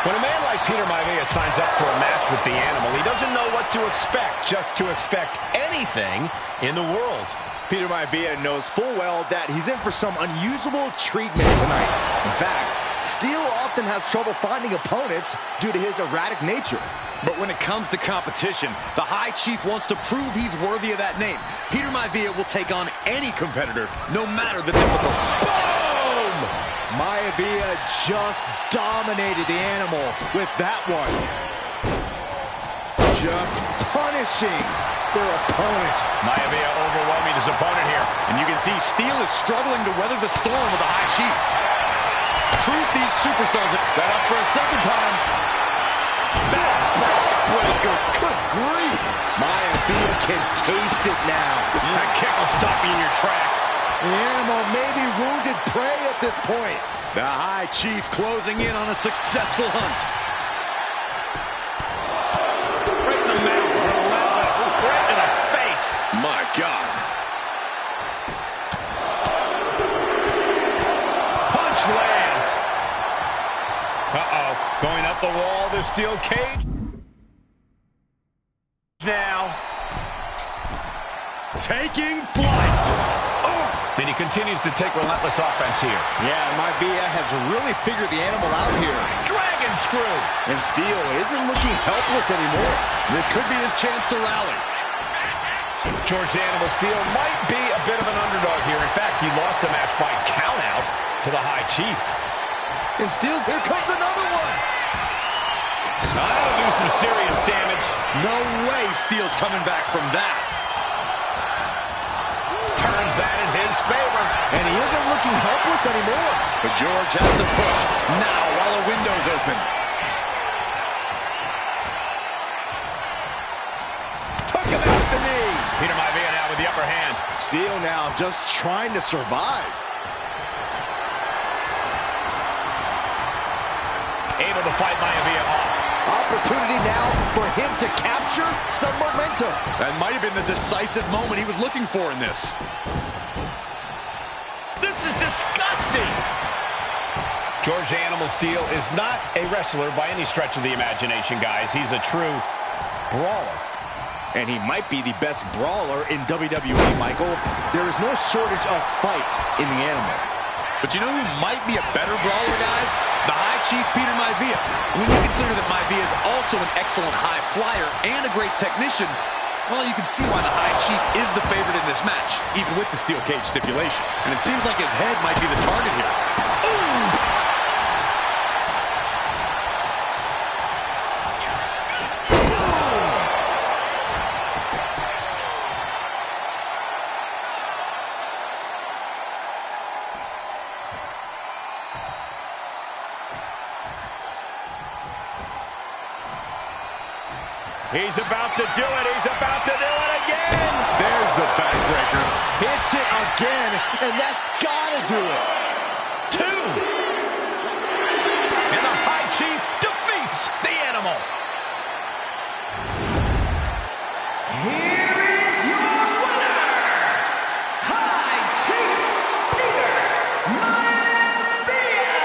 When a man like Peter Maivia signs up for a match with the animal, he doesn't know what to expect, just to expect anything in the world. Peter Maivia knows full well that he's in for some unusual treatment tonight. In fact, Steel often has trouble finding opponents due to his erratic nature. But when it comes to competition, the High Chief wants to prove he's worthy of that name. Peter Maivia will take on any competitor, no matter the difficulty. Boom! Maivia just dominated the animal with that one. Just punishing their opponent. Maivia overwhelming his opponent here. And you can see Steel is struggling to weather the storm of the High Chief. Proof these superstars have set up for a second time. Backbreaker, good grief. Maivia can taste it now. That kick will stop you in your tracks. The animal may be wounded prey at this point. The High Chief closing in on a successful hunt. Right in the mouth, relentless. Right in the face. My God. Punch lands. Uh-oh. Going up the wall, the steel cage. Now. Taking flight. And he continues to take relentless offense here. Yeah, Maivia has really figured the animal out here. Dragon screw. And Steel isn't looking helpless anymore. This could be his chance to rally. George the Animal Steel might be a bit of an underdog here. In fact, he lost a match by countout to the High Chief. And Steel's, here comes another one. Now that'll do some serious damage. No way Steel's coming back from that. Turns that in his favor. And he isn't looking helpless anymore. But George has to push now while the window's open. Took him out the knee. Peter Maivia now with the upper hand. Steel now just trying to survive. Able to fight Maivia off. Opportunity now for him to capture some momentum. That might have been the decisive moment he was looking for in this. This is disgusting. George the Animal Steel is not a wrestler by any stretch of the imagination, guys. He's a true brawler. And he might be the best brawler in WWE, Michael. There is no shortage of fight in the animal. But you know who might be a better brawler, guys? The High Chief Peter Maivia. When you consider that Maivia is also an excellent high flyer and a great technician, well, you can see why the High Chief is the favorite in this match, even with the steel cage stipulation. And it seems like his head might be the target here. Ooh! He's about to do it. He's about to do it again. There's the backbreaker. Hits it again, and that's got to do it. 2. And the High Chief defeats the Animal. Here is your winner, High Chief Peter Maivia.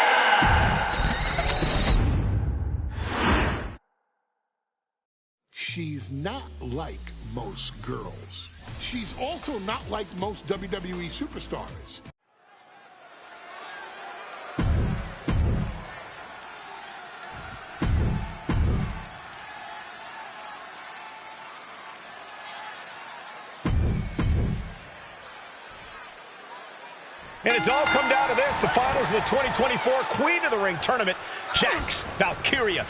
She's not like most girls. She's also not like most WWE superstars. And it's all come down to this, the finals of the 2024 Queen of the Ring tournament. Jax, Valkyria,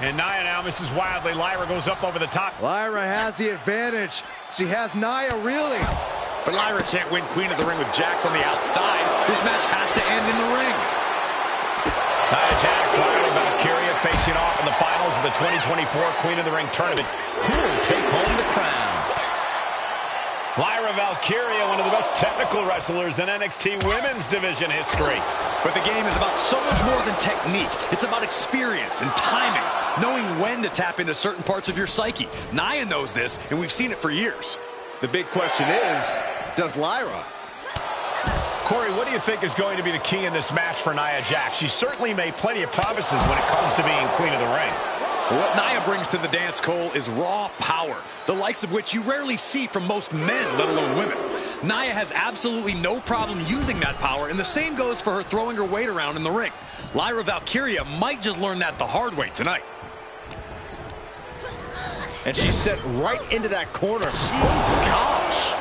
and Nia now misses wildly. Lyra goes up over the top. Lyra has the advantage. She has Nia reeling. But Lyra can't win Queen of the Ring with Jax on the outside. This match has to end in the ring. Nia Jax, Lyra Valkyria facing off in the finals of the 2024 Queen of the Ring tournament. Who will take home the crown? Lyra Valkyria, one of the best technical wrestlers in NXT Women's Division history. But the game is about so much more than technique. It's about experience and timing, knowing when to tap into certain parts of your psyche. Nia knows this, and we've seen it for years. The big question is, does Lyra? Corey, what do you think is going to be the key in this match for Nia Jax? She certainly made plenty of promises when it comes to being Queen of the Ring. What Nia brings to the dance, Cole, is raw power, the likes of which you rarely see from most men, let alone women. Nia has absolutely no problem using that power, and the same goes for her throwing her weight around in the ring. Lyra Valkyria might just learn that the hard way tonight. And she's set right into that corner. Gosh!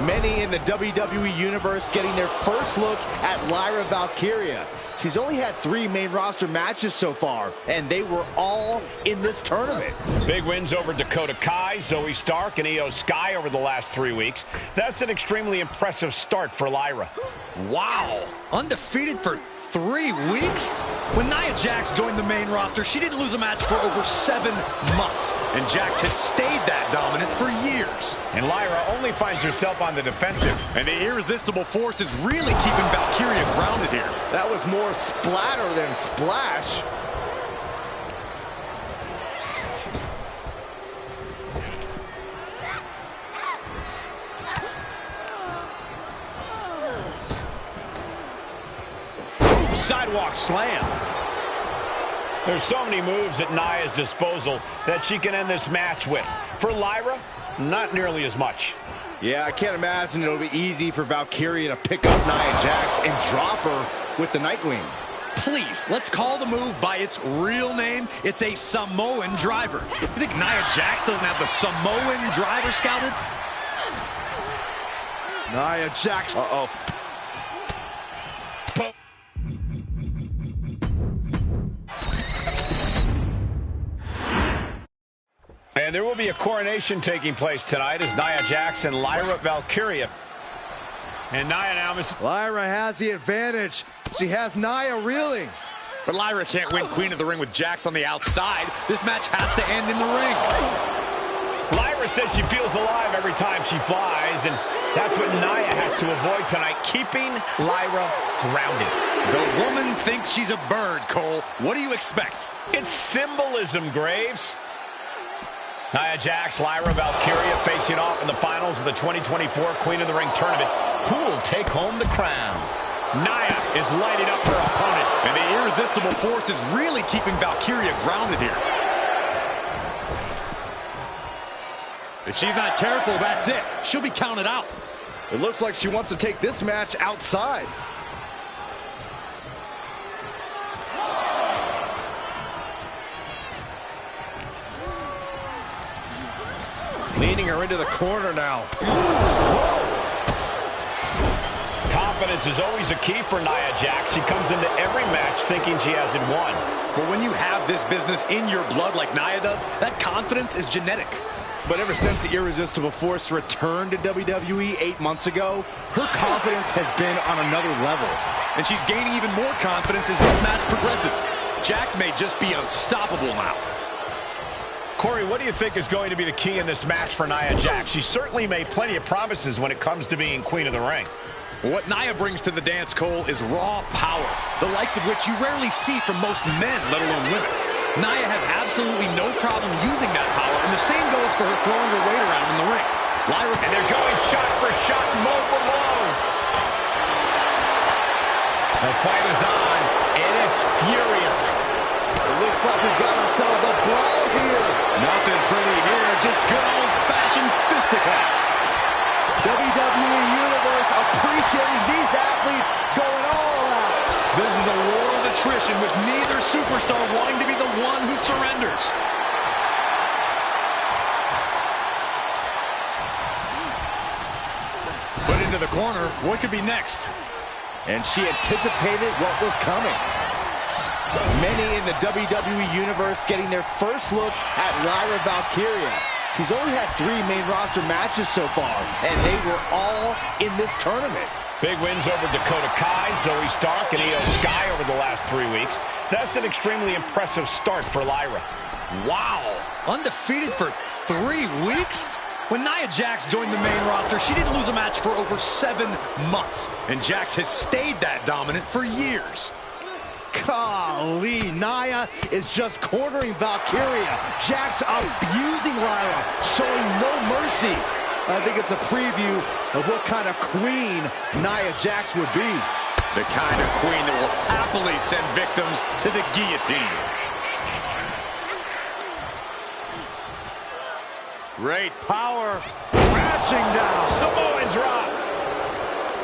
Many in the WWE Universe getting their first look at Lyra Valkyria. She's only had 3 main roster matches so far, and they were all in this tournament. Big wins over Dakota Kai, Zoe Stark, and Io Sky over the last 3 weeks. That's an extremely impressive start for Lyra. Wow! Undefeated for 3 weeks? When Nia Jax joined the main roster, she didn't lose a match for over 7 months. And Jax has stayed that dominant for years. And Lyra only finds herself on the defensive. And the irresistible force is really keeping Valkyria grounded here. That was more splatter than splash. Sidewalk slam. There's so many moves at Nia's disposal that she can end this match with. For Lyra, not nearly as much. Yeah, I can't imagine it'll be easy for Valkyria to pick up Nia Jax and drop her with the Nightwing. Please, let's call the move by its real name. It's a Samoan driver. You think Nia Jax doesn't have the Samoan driver scouted? Nia Jax. Uh-oh. And there will be a coronation taking place tonight as Nia Jax and Lyra Valkyria. And Nia now misses. Lyra has the advantage. She has Nia reeling. But Lyra can't win Queen of the Ring with Jax on the outside. This match has to end in the ring. Lyra says she feels alive every time she flies, and that's what Nia has to avoid tonight, keeping Lyra grounded. The woman thinks she's a bird, Cole. What do you expect? It's symbolism, Graves. Nia Jax, Lyra Valkyria facing off in the finals of the 2024 Queen of the Ring tournament. Who will take home the crown? Nia is lighting up her opponent. And the irresistible force is really keeping Valkyria grounded here. If she's not careful, that's it. She'll be counted out. It looks like she wants to take this match outside. Leading her into the corner now. Confidence is always a key for Nia Jax. She comes into every match thinking she hasn't won. But when you have this business in your blood like Nia does, that confidence is genetic. But ever since the irresistible force returned to WWE 8 months ago, her confidence has been on another level. And she's gaining even more confidence as this match progresses. Jax may just be unstoppable now. Corey, what do you think is going to be the key in this match for Nia Jax? She certainly made plenty of promises when it comes to being queen of the ring. What Nia brings to the dance, Cole, is raw power, the likes of which you rarely see from most men, let alone women. Nia has absolutely no problem using that power, and the same goes for her throwing her weight around in the ring. Lyra, and they're going shot for shot, low for low. The fight is on, and it's furious. It looks like we've got ourselves a brawl here. Nothing pretty here, just good old-fashioned fisticuffs. WWE Universe appreciating these athletes going all out. This is a war of attrition with neither superstar wanting to be the one who surrenders. Put into the corner, what could be next? And she anticipated what was coming. Many in the WWE Universe getting their first look at Lyra Valkyria. She's only had 3 main roster matches so far, and they were all in this tournament. Big wins over Dakota Kai, Zoe Stark, and Io Sky over the last 3 weeks. That's an extremely impressive start for Lyra. Wow, undefeated for 3 weeks? When Nia Jax joined the main roster, she didn't lose a match for over 7 months, and Jax has stayed that dominant for years. Golly, Nia is just cornering Valkyria. Jax abusing Lyra, showing no mercy. I think it's a preview of what kind of queen Nia Jax would be. The kind of queen that will happily send victims to the guillotine. Great power, crashing down. Samoan drop.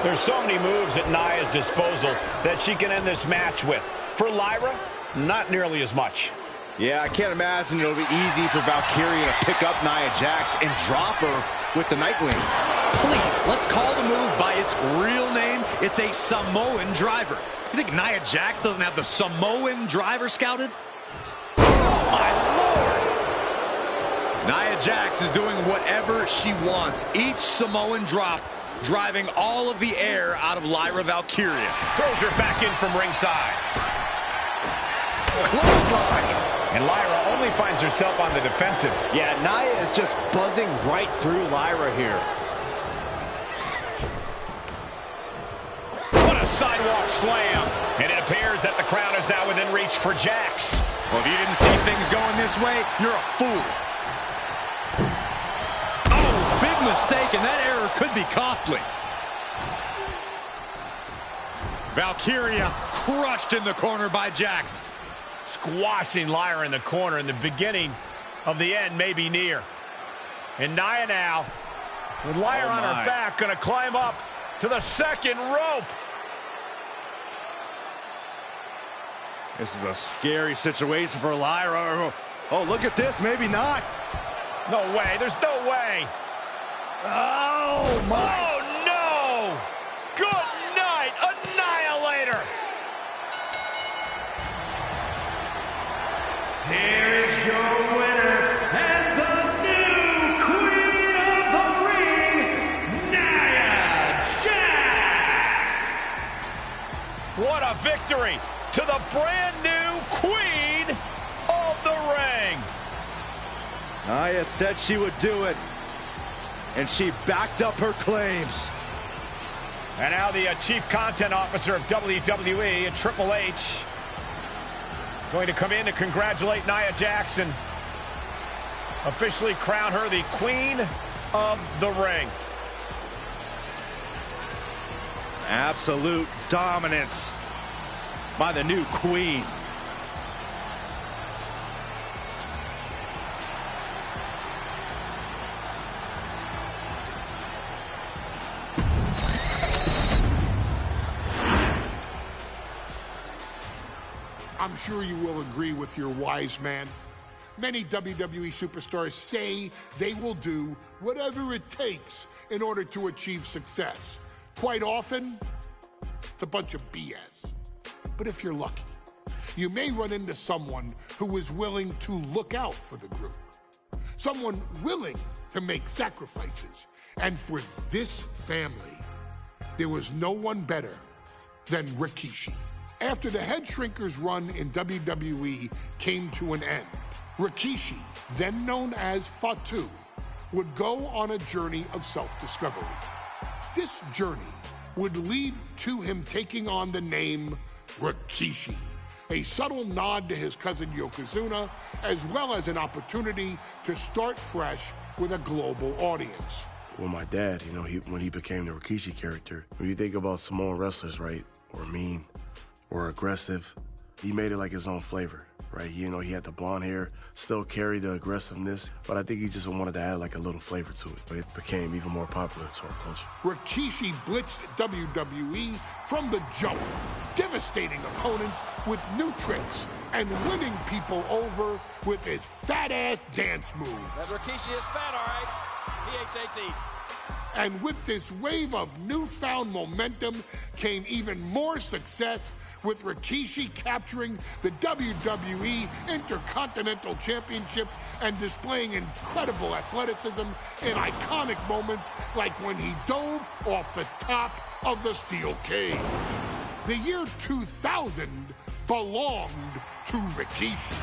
There's so many moves at Nia's disposal that she can end this match with. For Lyra, not nearly as much. Yeah, I can't imagine it'll be easy for Valkyria to pick up Nia Jax and drop her with the Nightwing. Please, let's call the move by its real name. It's a Samoan driver. You think Nia Jax doesn't have the Samoan driver scouted? Oh, my Lord! Nia Jax is doing whatever she wants. Each Samoan drop driving all of the air out of Lyra Valkyria. Throws her back in from ringside. Clothesline. And Lyra only finds herself on the defensive. Yeah, Nia is just buzzing right through Lyra here. What a sidewalk slam. And it appears that the crown is now within reach for Jax. Well, if you didn't see things going this way, you're a fool. Oh, big mistake, and that error could be costly. Valkyria crushed in the corner by Jax. Squashing Lyra in the corner, and the beginning of the end may be near. And Nia now, with Lyra on her back, going to climb up to the second rope. This is a scary situation for Lyra. Oh, look at this. Maybe not. No way. There's no way. Oh, my. Oh, no. Good night. Annihilator. Here is your winner and the new Queen of the Ring, Nia Jax. What a victory to the brand new Queen of the Ring. Nia said she would do it, and she backed up her claims. And now the Chief Content Officer of WWE, Triple H, going to come in to congratulate Nia Jax and officially crown her the Queen of the Ring. Absolute dominance by the new queen. I'm sure you will agree with your wise man. Many WWE superstars say they will do whatever it takes in order to achieve success. Quite often, it's a bunch of BS. But if you're lucky, you may run into someone who is willing to look out for the group. Someone willing to make sacrifices. And for this family, there was no one better than Rikishi. After the Head Shrinkers run in WWE came to an end, Rikishi, then known as Fatu, would go on a journey of self-discovery. This journey would lead to him taking on the name Rikishi, a subtle nod to his cousin Yokozuna, as well as an opportunity to start fresh with a global audience. Well, my dad, when he became the Rikishi character, when you think about Samoan wrestlers, right, or mean, or aggressive, he made it like his own flavor, right? He had the blonde hair, still carried the aggressiveness, but I think he just wanted to add like a little flavor to it. But it became even more popular to our culture. Rikishi blitzed WWE from the jump, devastating opponents with new tricks and winning people over with his fat-ass dance moves. That Rikishi is fat, all right. P-H-A-T. And with this wave of newfound momentum came even more success, with Rikishi capturing the WWE Intercontinental Championship and displaying incredible athleticism in iconic moments like when he dove off the top of the steel cage. The year 2000 belonged to Rikishi.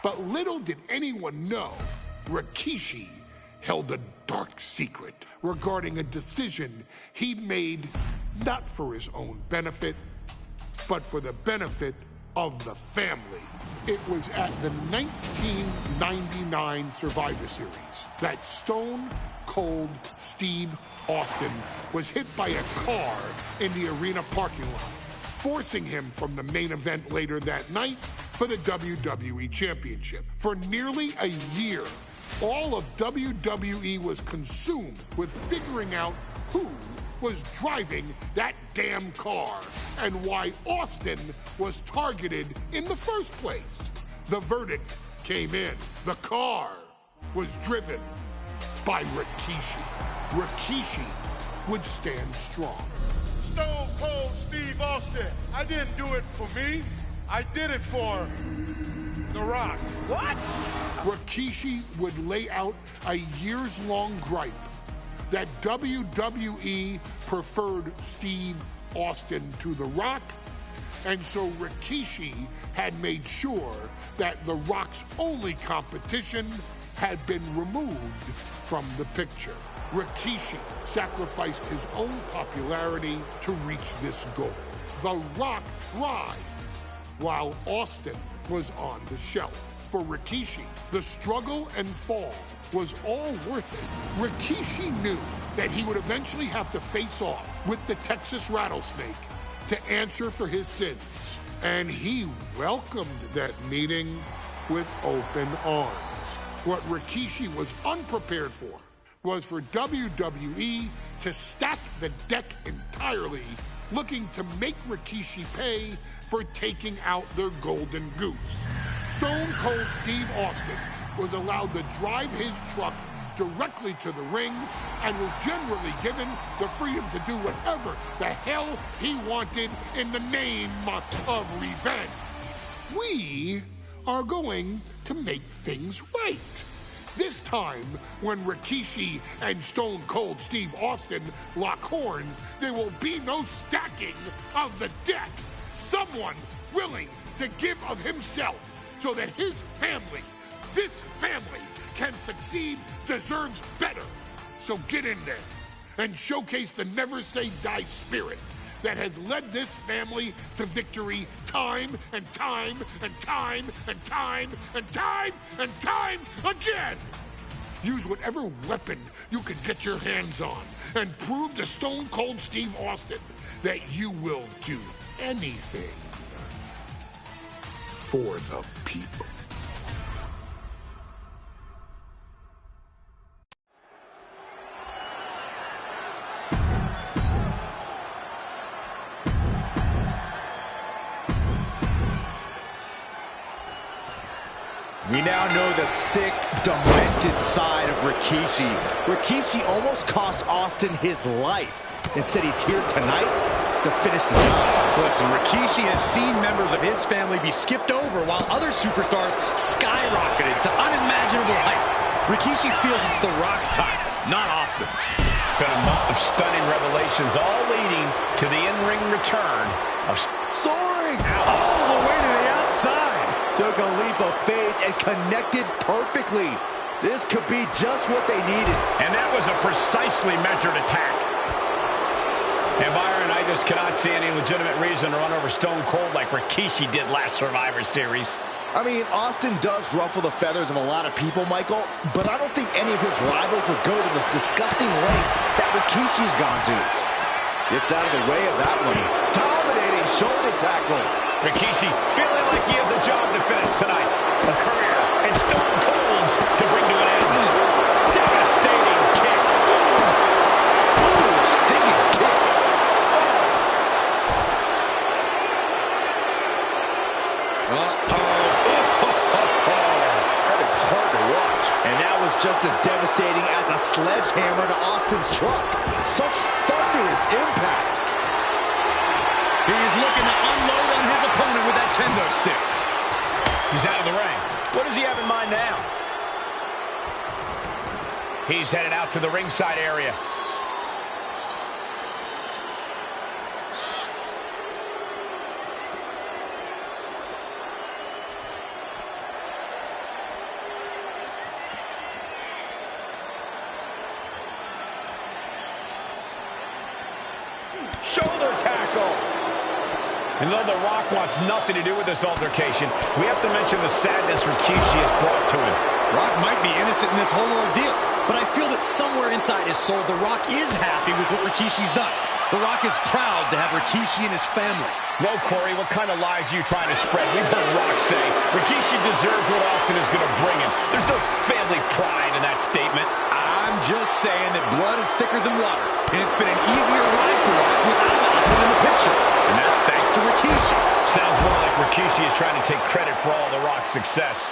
But little did anyone know, Rikishi held a dark secret regarding a decision he'd made not for his own benefit, but for the benefit of the family. It was at the 1999 Survivor Series that Stone Cold Steve Austin was hit by a car in the arena parking lot, forcing him from the main event later that night for the WWE Championship. For nearly a year, all of WWE was consumed with figuring out who was driving that damn car and why Austin was targeted in the first place. The verdict came in. The car was driven by Rikishi. Rikishi would stand strong. Stone Cold Steve Austin. I didn't do it for me. I did it for The Rock. What? Rikishi would lay out a years-long gripe that WWE preferred Steve Austin to The Rock, and so Rikishi had made sure that The Rock's only competition had been removed from the picture. Rikishi sacrificed his own popularity to reach this goal. The Rock thrived while Austin was on the shelf. For Rikishi, the struggle and fall was all worth it. Rikishi knew that he would eventually have to face off with the Texas Rattlesnake to answer for his sins. And he welcomed that meeting with open arms. What Rikishi was unprepared for was for WWE to stack the deck entirely, looking to make Rikishi pay for taking out their golden goose. Stone Cold Steve Austin was allowed to drive his truck directly to the ring and was generally given the freedom to do whatever the hell he wanted in the name of revenge. We are going to make things right. This time, when Rikishi and Stone Cold Steve Austin lock horns, there will be no stacking of the deck. Someone willing to give of himself so that his family, this family, can succeed, deserves better. So get in there and showcase the never say die spirit that has led this family to victory time and time and time and time and time and time again. Use whatever weapon you can get your hands on and prove to Stone Cold Steve Austin that you will do anything for the people. We now know the sick, demented side of Rikishi. Rikishi almost cost Austin his life. Instead, he's here tonight to finish the job. Listen, Rikishi has seen members of his family be skipped over while other superstars skyrocketed to unimaginable heights. Rikishi feels it's The Rock's time, not Austin's. It's been a month of stunning revelations, all leading to the in-ring return of Soaring! All the way to the outside. Took a leap of faith and connected perfectly. This could be just what they needed. And that was a precisely measured attack. And Byron, I just cannot see any legitimate reason to run over Stone Cold like Rikishi did last Survivor Series. I mean, Austin does ruffle the feathers of a lot of people, Michael, but I don't think any of his rivals would go to this disgusting lengths that Rikishi's gone to. Gets out of the way of that one. Dominating shoulder tackle. Rikishi feeling like he has a job to finish tonight. A career and Stone Cold's to bring to an end. Devastating kick. Ooh, stinging kick. That is hard to watch. And that was just as devastating as a sledgehammer to Austin's truck. Such thunderous impact. He's looking to unload on his opponent with that kendo stick. He's out of the ring. What does he have in mind now? He's headed out to the ringside area. Shoulder tackle. And though The Rock wants nothing to do with this altercation, we have to mention the sadness Rikishi has brought to him. Rock might be innocent in this whole ordeal, but I feel that somewhere inside his soul, The Rock is happy with what Rikishi's done. The Rock is proud to have Rikishi and his family. No, Corey, what kind of lies are you trying to spread? We've heard Rock say Rikishi deserves what Austin is going to bring him. There's no family pride in that statement. I'm just saying that blood is thicker than water, and it's been an easier ride for Rock without Austin in the picture. And that's thanks to Rikishi. Sounds more like Rikishi is trying to take credit for all the Rock's success.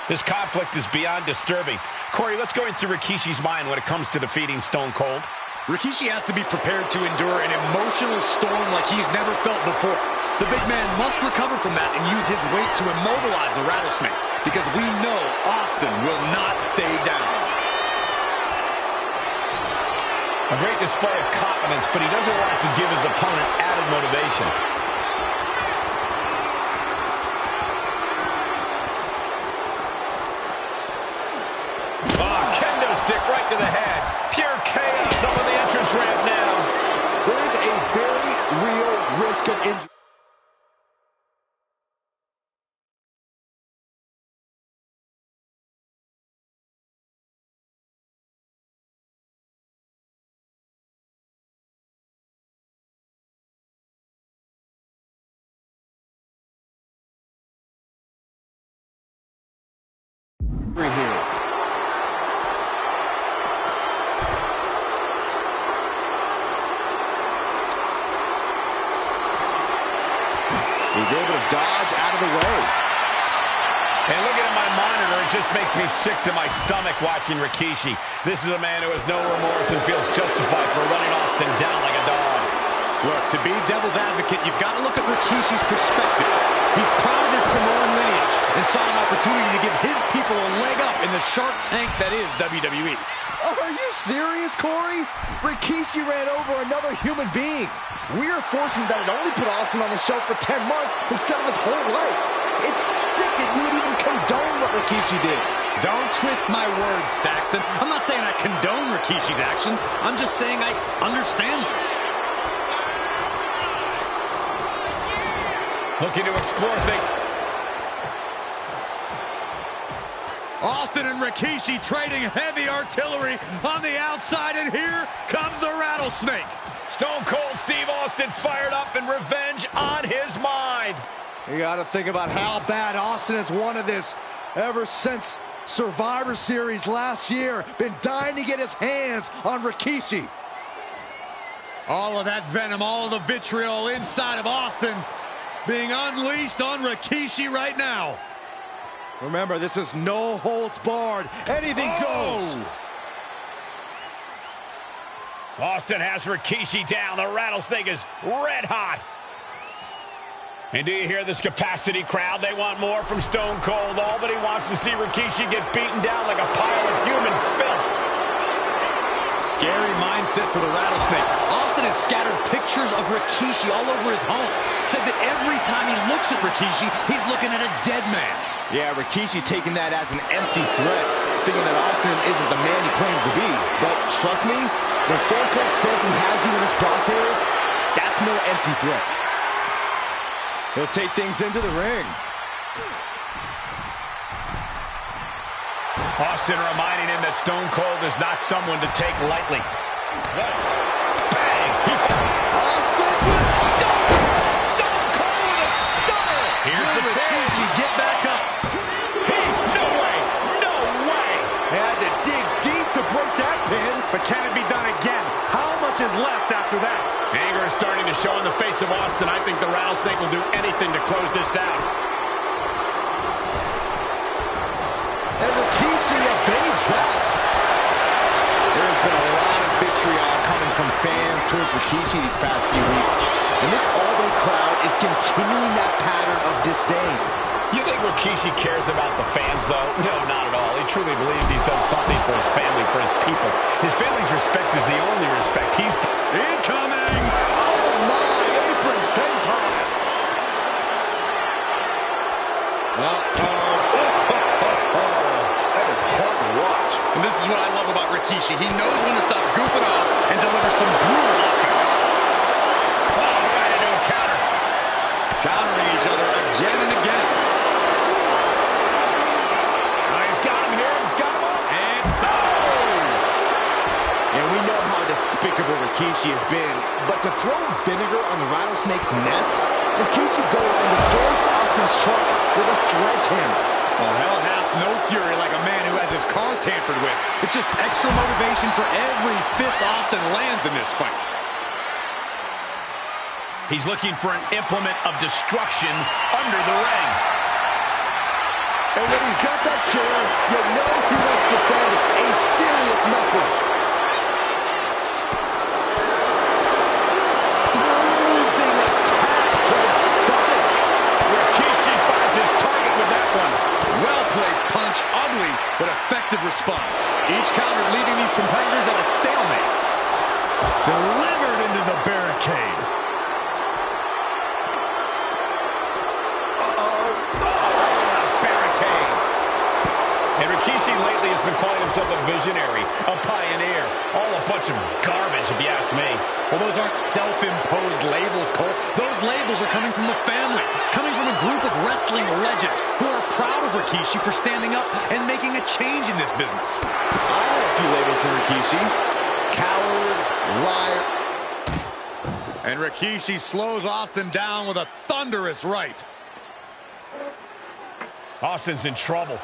This conflict is beyond disturbing. Corey, let's go into Rikishi's mind when it comes to defeating Stone Cold. Rikishi has to be prepared to endure an emotional storm like he's never felt before. The big man must recover from that and use his weight to immobilize the Rattlesnake, because we know Austin will not stay down. A great display of confidence, but he doesn't want to give his opponent added motivation. Kendo stick right to the head. Pure chaos up on the entrance ramp now. There is a very real risk of injury. Here. He's able to dodge out of the way. And looking at my monitor, it just makes me sick to my stomach watching Rikishi. This is a man who has no remorse and feels justified for running Austin down like a dog. Look, to be devil's advocate, you've got to look at Rikishi's perspective. He's proud of his Samoan lineage and saw an opportunity to give his people a leg up in the Shark Tank that is WWE. Are you serious, Corey? Rikishi ran over another human being. We're fortunate that it only put Austin on the show for 10 months instead of his whole life. It's sick that you would even condone what Rikishi did. Don't twist my words, Saxton. I'm not saying I condone Rikishi's actions. I'm just saying I understand them. Looking to explore things. Austin and Rikishi trading heavy artillery on the outside, and here comes the Rattlesnake. Stone Cold Steve Austin fired up and revenge on his mind. You got to think about how bad Austin has wanted this ever since Survivor Series last year. Been dying to get his hands on Rikishi. All of that venom, all of the vitriol inside of Austin being unleashed on Rikishi right now. Remember, this is no holds barred. Anything goes. Austin has Rikishi down. The Rattlesnake is red hot. And do you hear this capacity crowd? They want more from Stone Cold. All but he wants to see Rikishi get beaten down like a pile of human filth. Scary mindset for the Rattlesnake. Austin has scattered pictures of Rikishi all over his home. Said that every time he looks at Rikishi, he's looking at a dead man. Yeah, Rikishi taking that as an empty threat, thinking that Austin isn't the man he claims to be. But trust me, when Stone Cold says he has you in his crosshairs, that's no empty threat. He'll take things into the ring. Austin reminding him that Stone Cold is not someone to take lightly. Bang! Austin! Stone Cold with a stunner! Here's the Rikishi, get back up. No way! No way! They had to dig deep to break that pin. But can it be done again? How much is left after that? Anger is starting to show on the face of Austin. I think the Rattlesnake will do anything to close this out. And Rikishi evades that. There's been a lot of vitriol coming from fans towards Rikishi these past few weeks. And this Albany crowd is continuing that pattern of disdain. You think Rikishi cares about the fans, though? No, not at all. He truly believes he's done something for his family, for his people. His family's respect is the only respect he's... Incoming! Oh, my apron senton. That is hard to watch. And this is what I love about Rikishi. He knows when to stop goofing off and deliver some brutal offense. Oh, right into a counter. Countering each other again and again. He's got him here. He's got him up. And And we know how despicable Rikishi has been, but to throw vinegar on the Rattlesnake's nest, Rikishi goes and destroys Austin's truck with a sledgehammer. well, hell hath no fury like a man who has his car tampered with. It's just extra motivation for every fist Austin lands in this fight. He's looking for an implement of destruction under the ring. And when he's got that chair, you know he wants to send a serious message. Bruising attack to the stomach. Rikishi finds his target with that one. Well-placed punch, ugly but effective response. Each counter leaving these competitors at a stalemate. Delivered into the barricade. And Rikishi lately has been calling himself a visionary, a pioneer. All a bunch of garbage, if you ask me. Well, those aren't self-imposed labels, Cole. Those labels are coming from the family, coming from a group of wrestling legends who are proud of Rikishi for standing up and making a change in this business. I have a few labels for Rikishi. Coward, liar. And Rikishi slows Austin down with a thunderous right. Austin's in trouble.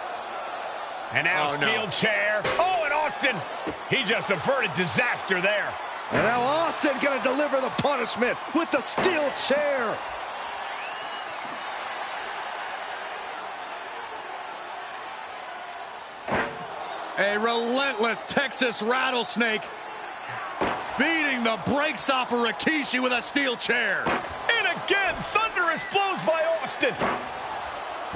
And now steel chair. Oh, and Austin, he just averted disaster there. And now Austin gonna deliver the punishment with the steel chair. A relentless Texas Rattlesnake beating the brakes off of Rikishi with a steel chair. And again, thunderous blows by Austin.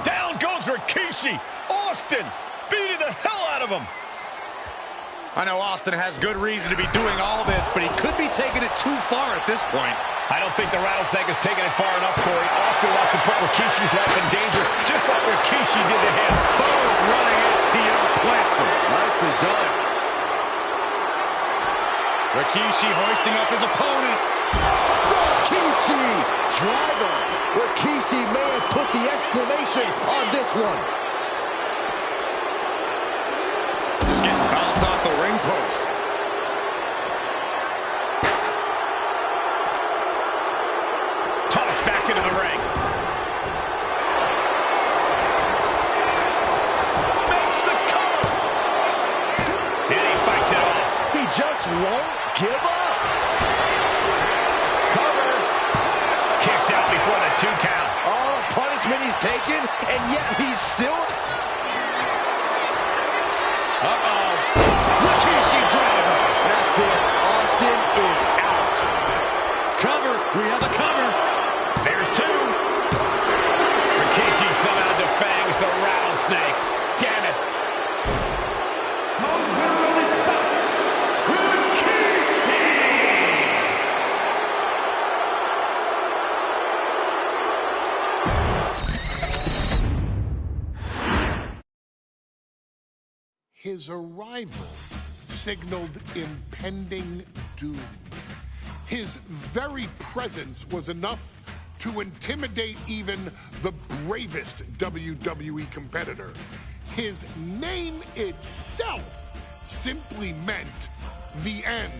Down goes Rikishi. Austin beating the hell out of him. I know Austin has good reason to be doing all this, but he could be taking it too far at this point. I don't think the Rattlesnake has taken it far enough, Corey. Austin wants to put Rikishi's life in danger, just like Rikishi did to him. Both running FTL plants him. Nicely done. Rikishi hoisting up his opponent. Rikishi driver. Rikishi may have put the exclamation on this one. Just getting bounced off the ring post. Tossed back into the ring. Makes the cover. And he fights it off. He just won't give up. Cover. Kicks out before the 2 count. All the punishment he's taken, and yet he's still... Uh-oh. Rikishi driver. That's it. Austin is out. Cover. We have a cover. There's 2. Rikishi somehow defangs the Rattlesnake. Damn it. The winner of this bout, Rikishi! His arrival signaled impending doom. His very presence was enough to intimidate even the bravest WWE competitor. His name itself simply meant the end.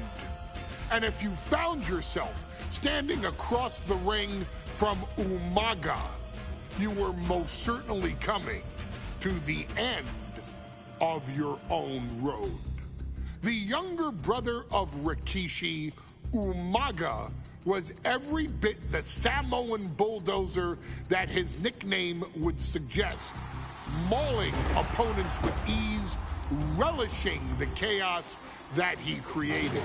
And if you found yourself standing across the ring from Umaga, you were most certainly coming to the end of your own road. The younger brother of Rikishi, Umaga, was every bit the Samoan bulldozer that his nickname would suggest, mauling opponents with ease, relishing the chaos that he created.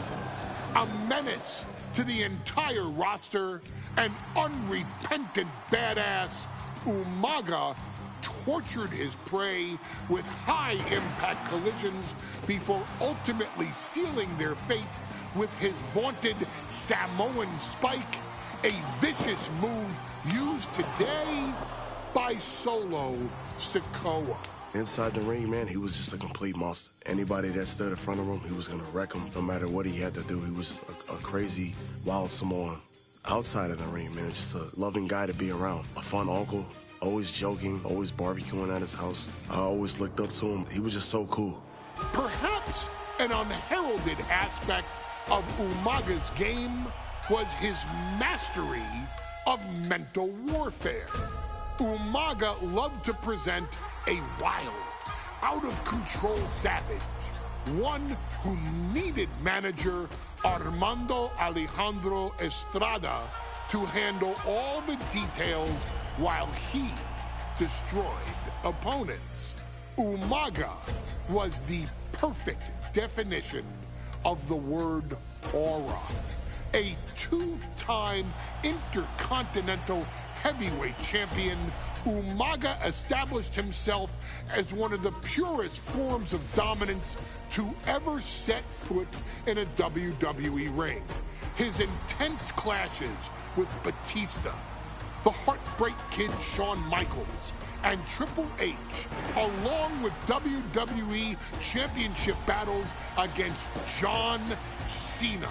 A menace to the entire roster, an unrepentant badass, Umaga tortured his prey with high-impact collisions before ultimately sealing their fate with his vaunted Samoan spike, a vicious move used today by Solo Sikoa. Inside the ring, man, he was just a complete monster. Anybody that stood in front of him, he was going to wreck him no matter what he had to do. He was just a crazy, wild Samoan. Outside of the ring, man, just a loving guy to be around. A fun uncle, always joking, always barbecuing at his house. I always looked up to him. He was just so cool. Perhaps an unheralded aspect of Umaga's game was his mastery of mental warfare. Umaga loved to present a wild, out-of-control savage, one who needed manager Armando Alejandro Estrada to handle all the details while he destroyed opponents. Umaga was the perfect definition of the word aura. A two-time intercontinental heavyweight champion, Umaga established himself as one of the purest forms of dominance to ever set foot in a WWE ring. His intense clashes with Batista, the Heartbreak Kid Shawn Michaels, and Triple H, along with WWE Championship battles against John Cena,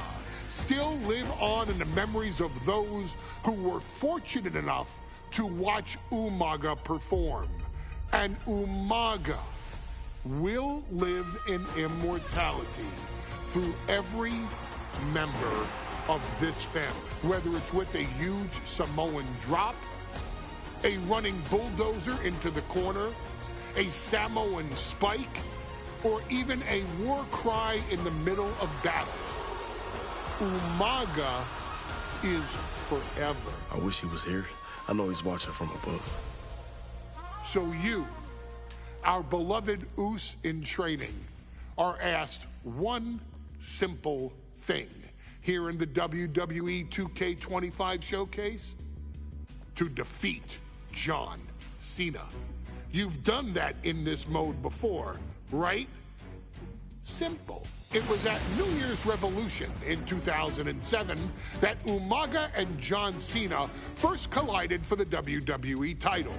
still live on in the memories of those who were fortunate enough to watch Umaga perform. And Umaga will live in immortality through every member of this family, whether it's with a huge Samoan drop, a running bulldozer into the corner, a Samoan spike, or even a war cry in the middle of battle. Umaga is forever. I wish he was here. I know he's watching from above. So you, our beloved Us in training, are asked one simple thing here in the WWE 2K25 showcase: to defeat John Cena. You've done that in this mode before, right? Simple. It was at New Year's Revolution in 2007 that Umaga and John Cena first collided for the WWE title.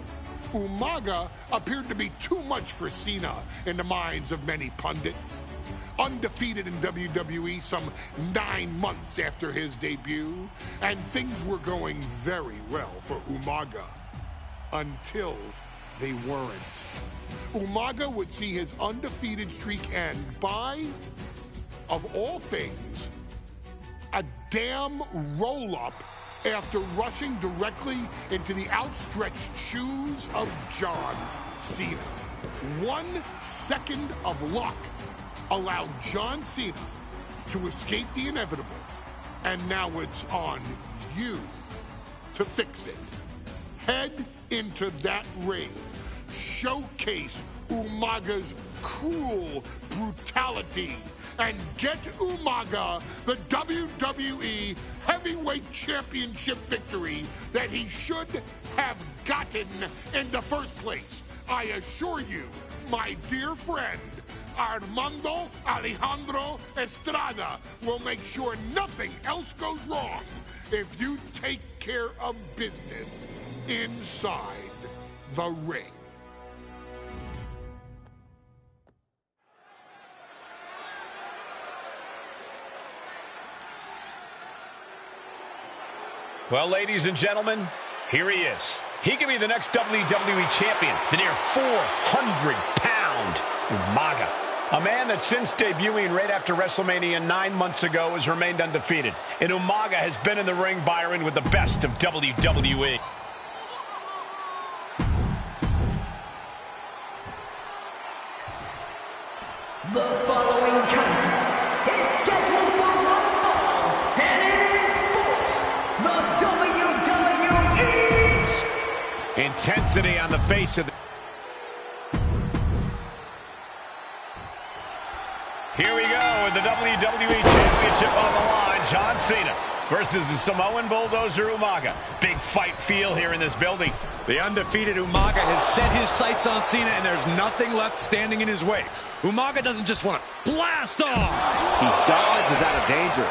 Umaga appeared to be too much for Cena in the minds of many pundits. Undefeated in WWE some 9 months after his debut, and things were going very well for Umaga. Until they weren't. Umaga would see his undefeated streak end by, of all things, a damn roll-up after rushing directly into the outstretched shoes of John Cena. 1 second of luck allowed John Cena to escape the inevitable, and now it's on you to fix it. Head into that ring. Showcase Umaga's cruel brutality and get Umaga the WWE Heavyweight Championship victory that he should have gotten in the first place. I assure you, my dear friend, Armando Alejandro Estrada will make sure nothing else goes wrong if you take care of business inside the ring. Well, ladies and gentlemen, here he is. He could be the next WWE champion, the near 400-pound Umaga. A man that since debuting right after WrestleMania 9 months ago has remained undefeated. And Umaga has been in the ring, Byron, with the best of WWE. The following contest is scheduled for one fall, and it is for the WWE. Intensity on the face of the... Here we go with the WWE Championship on the line. John Cena versus the Samoan Bulldozer Umaga. Big fight feel here in this building. The undefeated Umaga has set his sights on Cena, and there's nothing left standing in his way. Umaga doesn't just want to blast off. He dodges out of danger.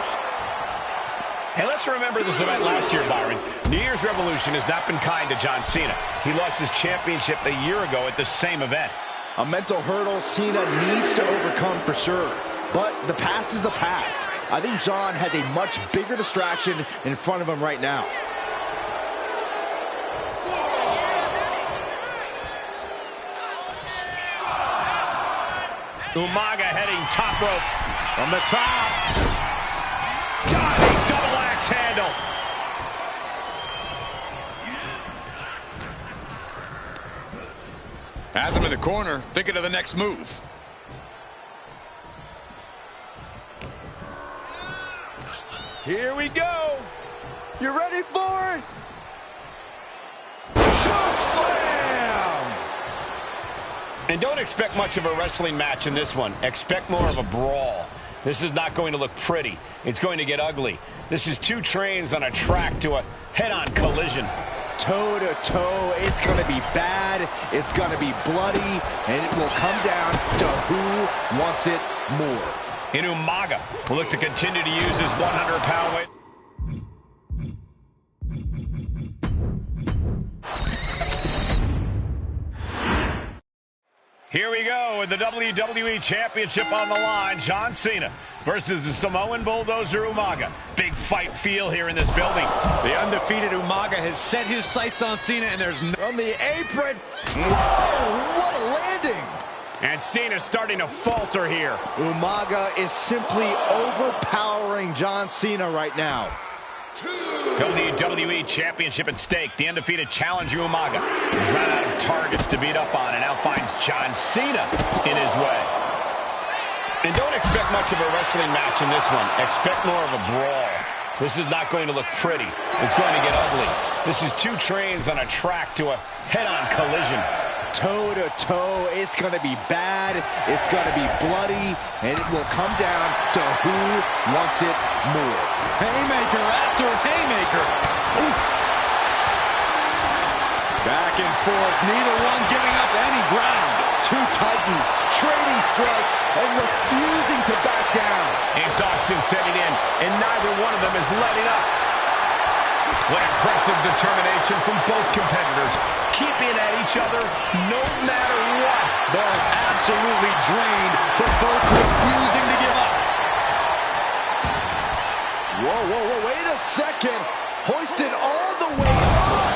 Hey, let's remember this event last year, Byron. New Year's Revolution has not been kind to John Cena. He lost his championship a year ago at the same event. A mental hurdle Cena needs to overcome for sure. But the past is the past. I think John has a much bigger distraction in front of him right now. Umaga heading top rope from the top. Diving double axe handle. Has him in the corner, thinking of the next move. Here we go. You ready for it? Choke slam! And don't expect much of a wrestling match in this one. Expect more of a brawl. This is not going to look pretty. It's going to get ugly. This is two trains on a track to a head-on collision. Toe to toe, it's going to be bad, it's going to be bloody, and it will come down to who wants it more. And Umaga will look to continue to use his 100-pound weight. Here we go with the WWE Championship on the line. John Cena versus the Samoan Bulldozer Umaga. Big fight feel here in this building. The undefeated Umaga has set his sights on Cena, and there's no... From the apron. Whoa, what a landing. And Cena's starting to falter here. Umaga is simply overpowering John Cena right now. WWE Championship at stake. The undefeated challenger Umaga has run out of targets to beat up on and now finds John Cena in his way. And don't expect much of a wrestling match in this one. Expect more of a brawl. This is not going to look pretty. It's going to get ugly. This is two trains on a track to a head-on collision. Toe to toe, it's going to be bad, it's going to be bloody, and it will come down to who wants it more. Haymaker after haymaker. Oof. Back and forth, neither one giving up any ground. Two titans trading strikes and refusing to back down. Exhaustion setting in, and neither one of them is letting up. What impressive determination from both competitors, keeping at each other no matter what. Both absolutely drained, but both refusing to give up. Whoa, whoa, whoa, wait a second. Hoisted all the way up.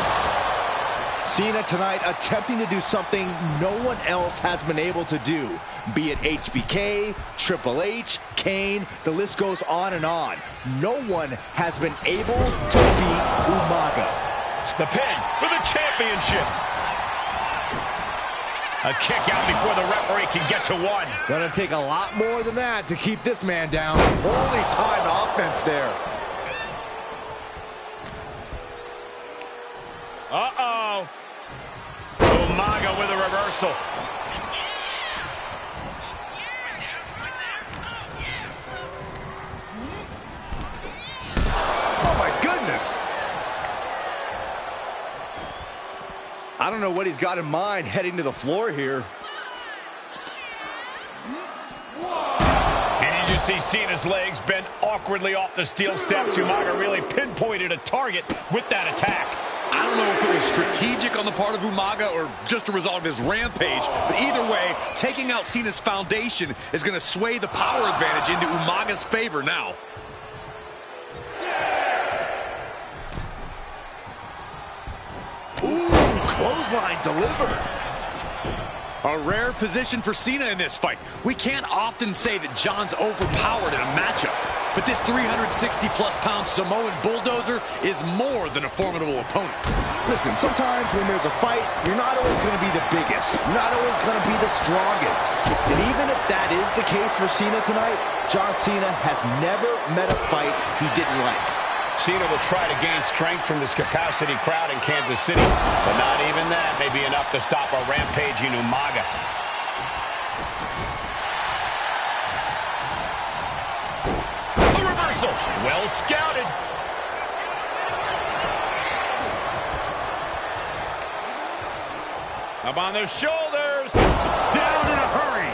Cena tonight attempting to do something no one else has been able to do. Be it HBK, Triple H, Kane, the list goes on and on. No one has been able to beat Umaga. The pin for the championship. A kick out before the referee can get to one. Gonna take a lot more than that to keep this man down. Holy time offense there. Uh-oh. Umaga with a reversal. Oh my goodness. I don't know what he's got in mind heading to the floor here. And you see Cena's legs bend awkwardly off the steel steps. Umaga really pinpointed a target with that attack. I don't know if it was strategic on the part of Umaga or just a result of his rampage, but either way, taking out Cena's foundation is going to sway the power advantage into Umaga's favor now. clothesline delivered. A rare position for Cena in this fight. We can't often say that John's overpowered in a matchup, but this 360-plus pound Samoan bulldozer is more than a formidable opponent. Listen, sometimes when there's a fight, you're not always going to be the biggest. You're not always going to be the strongest. And even if that is the case for Cena tonight, John Cena has never met a fight he didn't like. Cena will try to gain strength from this capacity crowd in Kansas City, but not even that may be enough to stop a rampaging Umaga. A reversal. Well scouted. Up on the shoulders. Down in a hurry.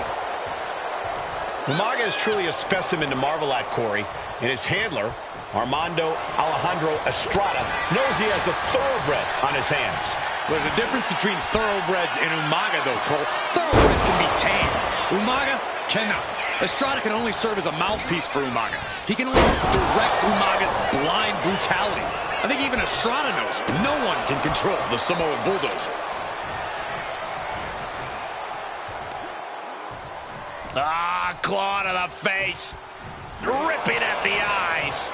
Umaga is truly a specimen to marvel at, Corey, and his handler, Armando Alejandro Estrada, knows he has a thoroughbred on his hands. There's a difference between thoroughbreds and Umaga, though, Cole. Thoroughbreds can be tamed. Umaga cannot. Estrada can only serve as a mouthpiece for Umaga. He can only direct Umaga's blind brutality. I think even Estrada knows no one can control the Samoan bulldozer. Ah, claw to the face. Ripping at the eyes.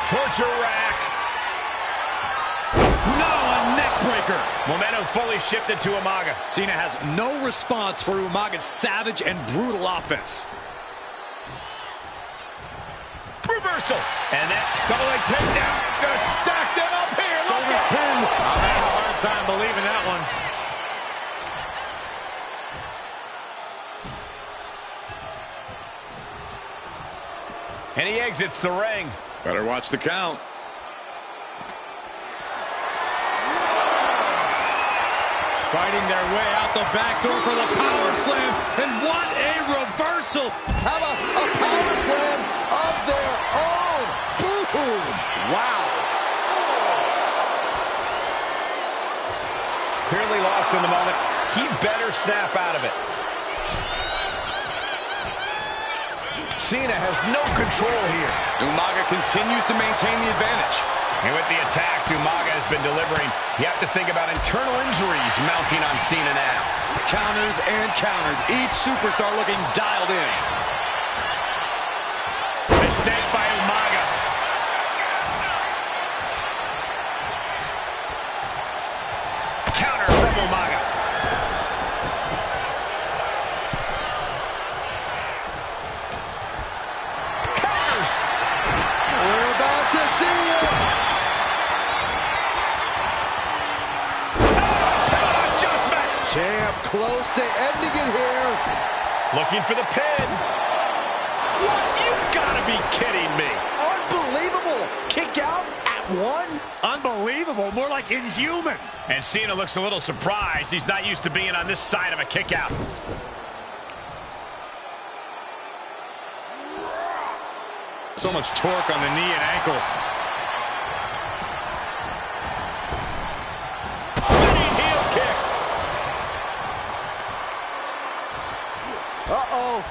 Torture rack. No, a neck breaker. Momentum fully shifted to Umaga. Cena has no response for Umaga's savage and brutal offense. Reversal. And that double-leg takedown. Gonna stack them up here. Look at pin. I'm having a hard time believing that one. And he exits the ring. Better watch the count. Fighting their way out the back door for the power slam. And what a reversal. Let's have a power slam of their own. Boom. Wow. Clearly lost in the moment. He better snap out of it. Cena has no control here. Umaga continues to maintain the advantage. And with the attacks Umaga has been delivering, you have to think about internal injuries mounting on Cena now. Counters and counters. Each superstar looking dialed in. Mistake by Umaga. Counter from Umaga. We're about to see it. Adjustment. Champ close to ending it here. Looking for the pin. What? You've got to be kidding me. Unbelievable. Kick out at one. Unbelievable. More like inhuman. And Cena looks a little surprised. He's not used to being on this side of a kick out. So much torque on the knee and ankle. Running heel kick. Uh-oh.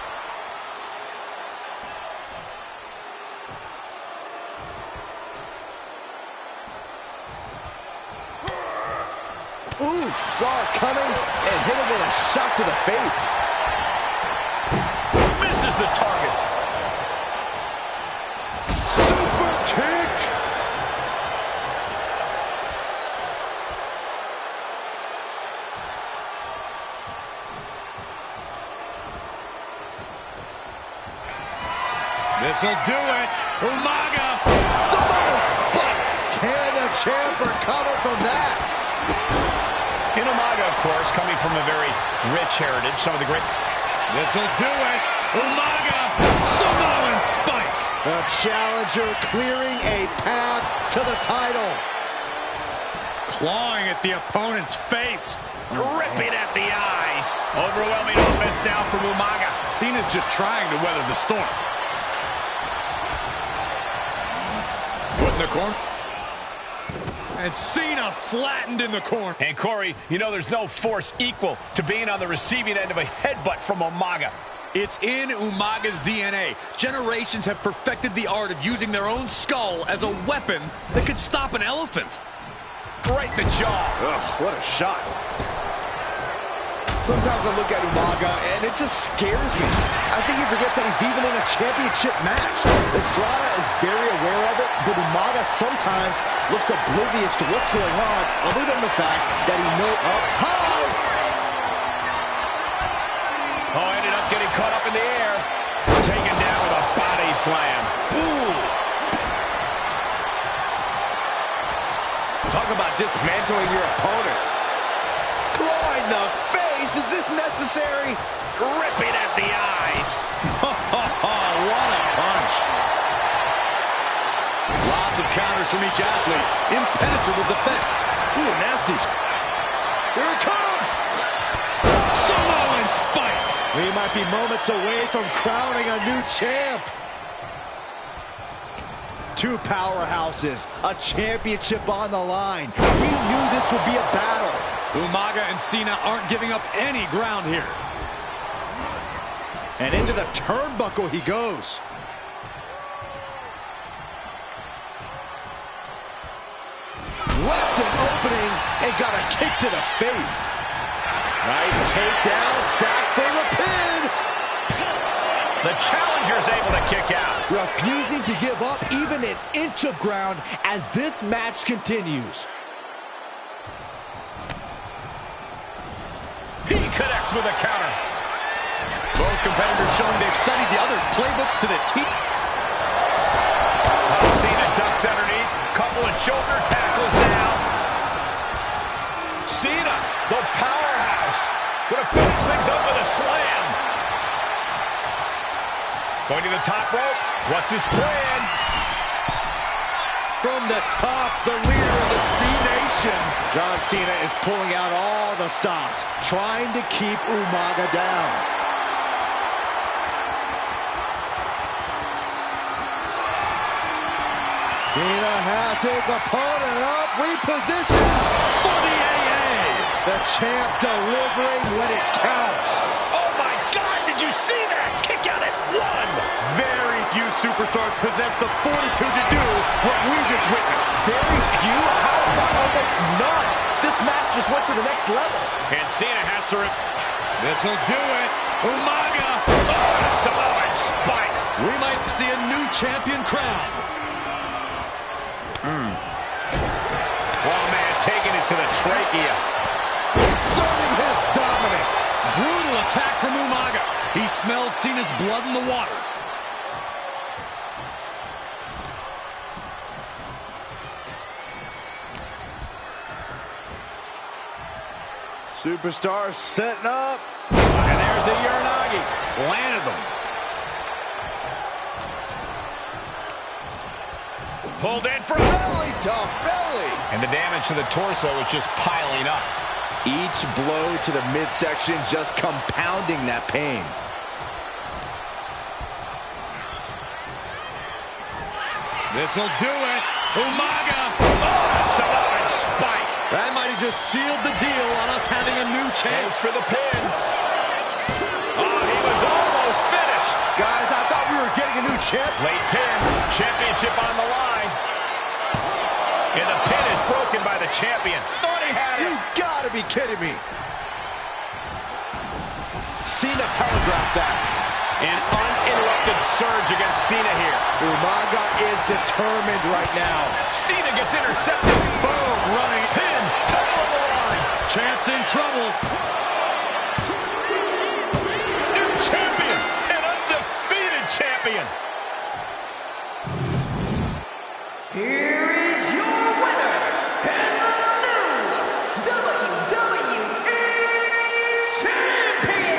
Ooh, saw it coming and hit him with a shot to the face. Misses the target. Super kick. This'll do it. Umaga. Samoan spike. Can the champ recover from that? And Umaga, of course, coming from a very rich heritage. Some of the great... This'll do it. Umaga. Samoan spike. The challenger clearing a path to the title. Clawing at the opponent's face. Ripping at the eyes. Overwhelming offense now from Umaga. Cena's just trying to weather the storm. Foot in the corner. And Cena flattened in the corner. And Corey, you know there's no force equal to being on the receiving end of a headbutt from Umaga. It's in Umaga's DNA. Generations have perfected the art of using their own skull as a weapon that could stop an elephant. Right in the jaw. Ugh, what a shot. Sometimes I look at Umaga and it just scares me. I think he forgets that he's even in a championship match. Estrada is very aware of it, but Umaga sometimes looks oblivious to what's going on, other than the fact that he knows up high. Oh, ended up getting caught up in the air. Taken down with a body slam. Boom! Talk about dismantling your opponent. Claw in the face. Is this necessary? Ripping at the eyes. What a punch. Lots of counters from each athlete. Impenetrable defense. Ooh, nasty. Here it comes. Samoan spike. We might be moments away from crowning a new champ. Two powerhouses, a championship on the line. We knew this would be a battle. Umaga and Cena aren't giving up any ground here. And into the turnbuckle he goes. Left an opening and got a kick to the face. Nice takedown, stacked for the pin. The challenger's able to kick out. Refusing to give up even an inch of ground as this match continues. He connects with a counter. Both competitors showing they've studied the other's playbooks to the T. Cena ducks underneath. Couple of shoulder tackles now. Cena, the powerhouse, gonna finish things up with a slam. Going to the top rope. What's his plan? From the top, the leader of the C-Nation. John Cena is pulling out all the stops, trying to keep Umaga down. Cena has his opponent up, repositioned For the AA. The champ delivering when it counts. Oh my God, did you see that? Kick out at one. Very few superstars possess the fortitude to do what we just witnessed. Very few? How about almost none? This match just went to the next level. And Cena has to This'll do it. Umaga. Oh, Samoan spike. We might see a new champion crown. Oh man, taking it to the trachea. Exerting his dominance. Brutal attack from Umaga. He smells Cena's blood in the water. Superstar setting up. And there's the Uranagi. Landed them. Pulled in for Belly to belly. And the damage to the torso is just piling up. Each blow to the midsection just compounding that pain. This'll do it. Umaga. Oh, Samoan spike. That might have just sealed the deal on us having a new champ. Goes for the pin. Oh, he was almost finished. Guys, I thought we were getting a new champ. Late pin. Championship on the line. And the pin is broken by the champion. Thought he had it. You gotta be kidding me. Cena telegraphed that. An uninterrupted surge against Cena here. Umaga is determined right now. Cena gets intercepted. Boom, running Pin. Title on the line. Champ's in trouble. New champion. An undefeated champion. Here is your winner, and the new WWE Champion,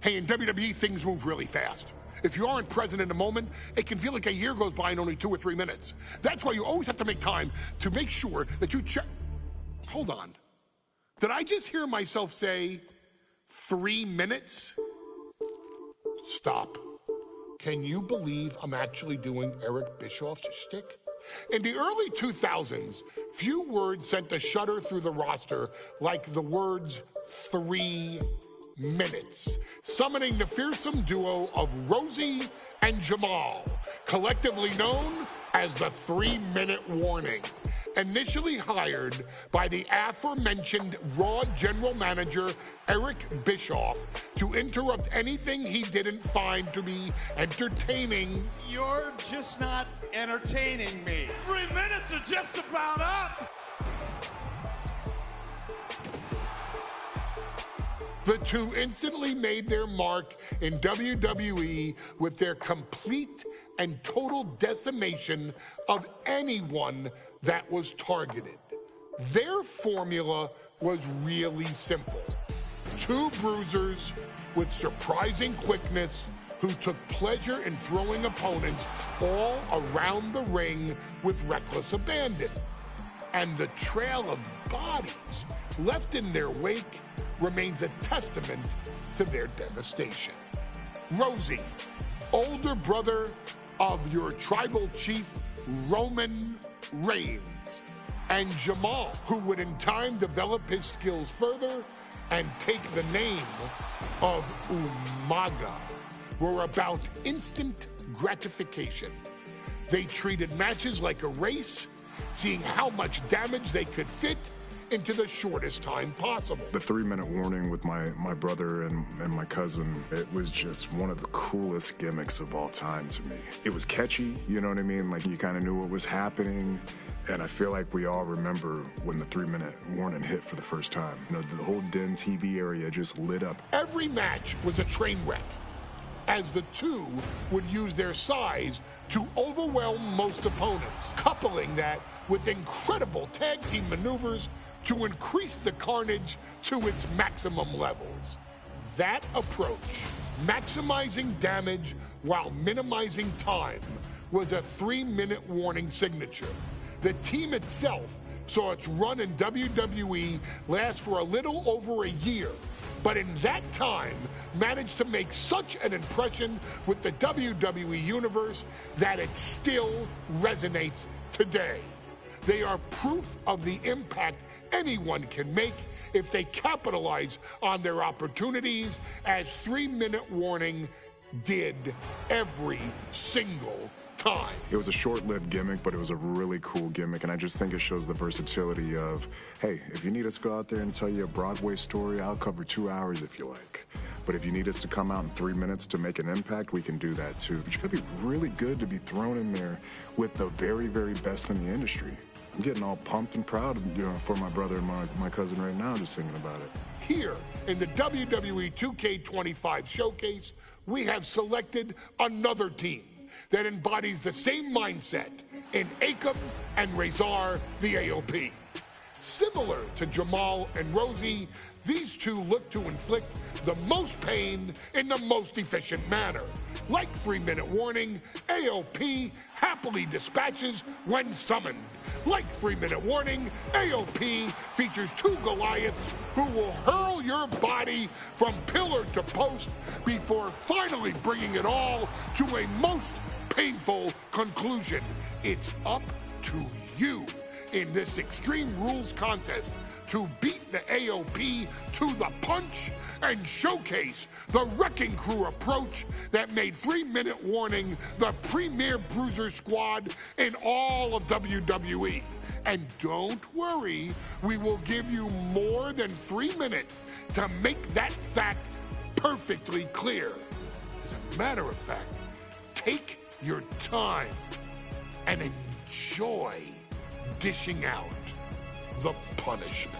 Hey, in WWE, things move really fast. If you aren't present in the moment, it can feel like a year goes by in only 2 or 3 minutes. That's why you always have to make time to make sure that you check. Hold on. Did I just hear myself say 3 minutes? Stop. Can you believe I'm actually doing Eric Bischoff's shtick? In the early 2000s, few words sent a shudder through the roster like the words 3 minutes, summoning the fearsome duo of Rosie and Jamal, collectively known as the 3-Minute Warning. Initially hired by the aforementioned Raw general manager Eric Bischoff to interrupt anything he didn't find to be entertaining. You're just not entertaining me. 3 minutes are just about up. The two instantly made their mark in WWE with their complete and total decimation of anyone that was targeted. Their formula was really simple. Two bruisers with surprising quickness who took pleasure in throwing opponents all around the ring with reckless abandon. And the trail of bodies left in their wake remains a testament to their devastation. Rosie, older brother of your tribal chief, Roman Reigns, and Jamal, who would in time develop his skills further and take the name of Umaga, were about instant gratification. They treated matches like a race, seeing how much damage they could fit into the shortest time possible. The 3-minute warning with my brother and my cousin, it was just one of the coolest gimmicks of all time to me. It was catchy, you know what I mean? Like, you kind of knew what was happening. And I feel like we all remember when the 3-minute warning hit for the first time. You know, the whole Den TV area just lit up. Every match was a train wreck, as the two would use their size to overwhelm most opponents, coupling that with incredible tag team maneuvers to increase the carnage to its maximum levels. That approach, maximizing damage while minimizing time, was a 3-minute warning signature. The team itself saw its run in WWE last for a little over a year, but in that time managed to make such an impression with the WWE Universe that it still resonates today. They are proof of the impact anyone can make if they capitalize on their opportunities, as 3-minute warning did every single time. It was a short-lived gimmick, but it was a really cool gimmick, and I just think it shows the versatility of, hey, if you need us to go out there and tell you a Broadway story, I'll cover 2 hours if you like. But if you need us to come out in 3 minutes to make an impact, we can do that too. But you gotta be really good to be thrown in there with the very, very best in the industry. I'm getting all pumped and proud, you know, for my brother and my cousin right now, just thinking about it. Here in the WWE 2K25 showcase, we have selected another team that embodies the same mindset in Akam and Razor, the AOP. Similar to Jamal and Rosie, these two look to inflict the most pain in the most efficient manner. Like 3-minute warning, AOP happily dispatches when summoned. Like 3-minute warning, AOP features two Goliaths who will hurl your body from pillar to post before finally bringing it all to a most painful conclusion. It's up to you in this Extreme Rules contest to beat the AOP to the punch and showcase the Wrecking Crew approach that made 3-minute warning the premier bruiser squad in all of WWE. And don't worry, we will give you more than 3 minutes to make that fact perfectly clear. As a matter of fact, take your time and enjoy dishing out the punishment.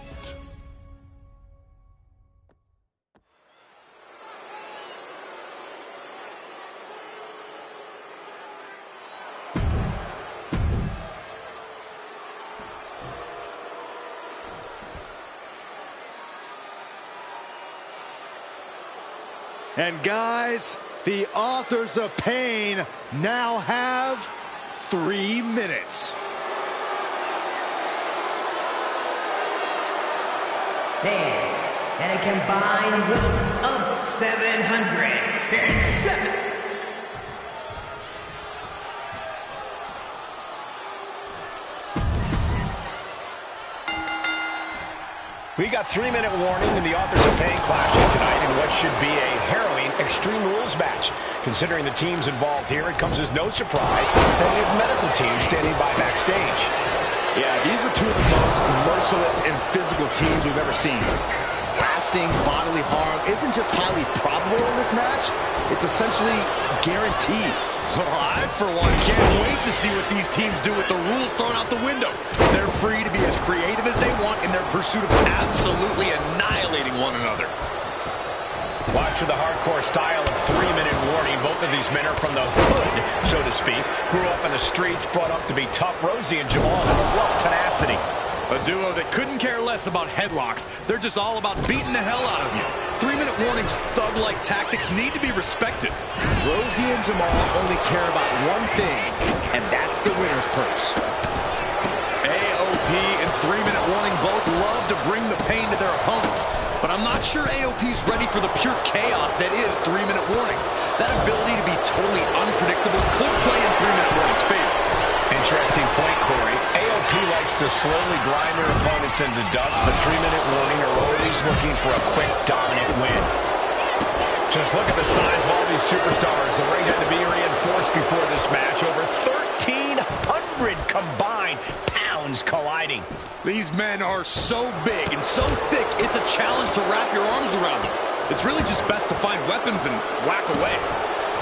And guys, the authors of pain now have 3 minutes. Fans, and a combined win of 707. We got 3-minute warning, and the authors of pain clashing tonight in what should be a harrowing Extreme Rules match. Considering the teams involved here, it comes as no surprise that we have medical teams standing by backstage. Yeah, these are two of the most merciless and physical teams we've ever seen. Lasting bodily harm isn't just highly probable in this match, it's essentially guaranteed. Well, I, for one, can't wait to see what these teams do with the rules thrown out the window. They're free to be as creative as they want in their pursuit of absolutely annihilating one another. Watch for the hardcore style of 3-minute warning. Both of these men are from the hood, so to speak. Grew up in the streets, brought up to be tough. Rosie and Jamal have a rough tenacity. A duo that couldn't care less about headlocks. They're just all about beating the hell out of you. 3-minute warnings, thug-like tactics need to be respected. Rosie and Jamal only care about one thing, and that's the winner's purse. AOP and 3-minute warning both love to bring the pain to their opponents. But I'm not sure AOP's ready for the pure chaos that is 3-minute warning. That ability to be totally unpredictable could play in 3-minute warning's favor. Interesting point, Corey. AOP likes to slowly grind their opponents into dust, but 3-minute warning are always looking for a quick, dominant win. Just look at the size of all these superstars. The ring had to be reinforced before this match. Over 1,300 combined pounds colliding. These men are so big and so thick, it's a challenge to wrap your arms around them. It's really just best to find weapons and whack away.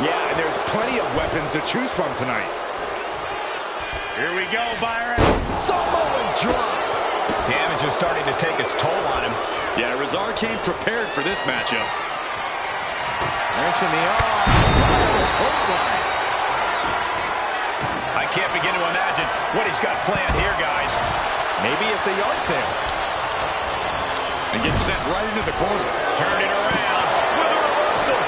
Yeah, and there's plenty of weapons to choose from tonight. Here we go, Byron. Samoan drop. Damage is starting to take its toll on him. Yeah, Razar came prepared for this matchup. There's in the arm. I can't begin to imagine what he's got planned here, guys. Maybe it's a yard sale. And gets sent right into the corner. Turn it around with a reversal.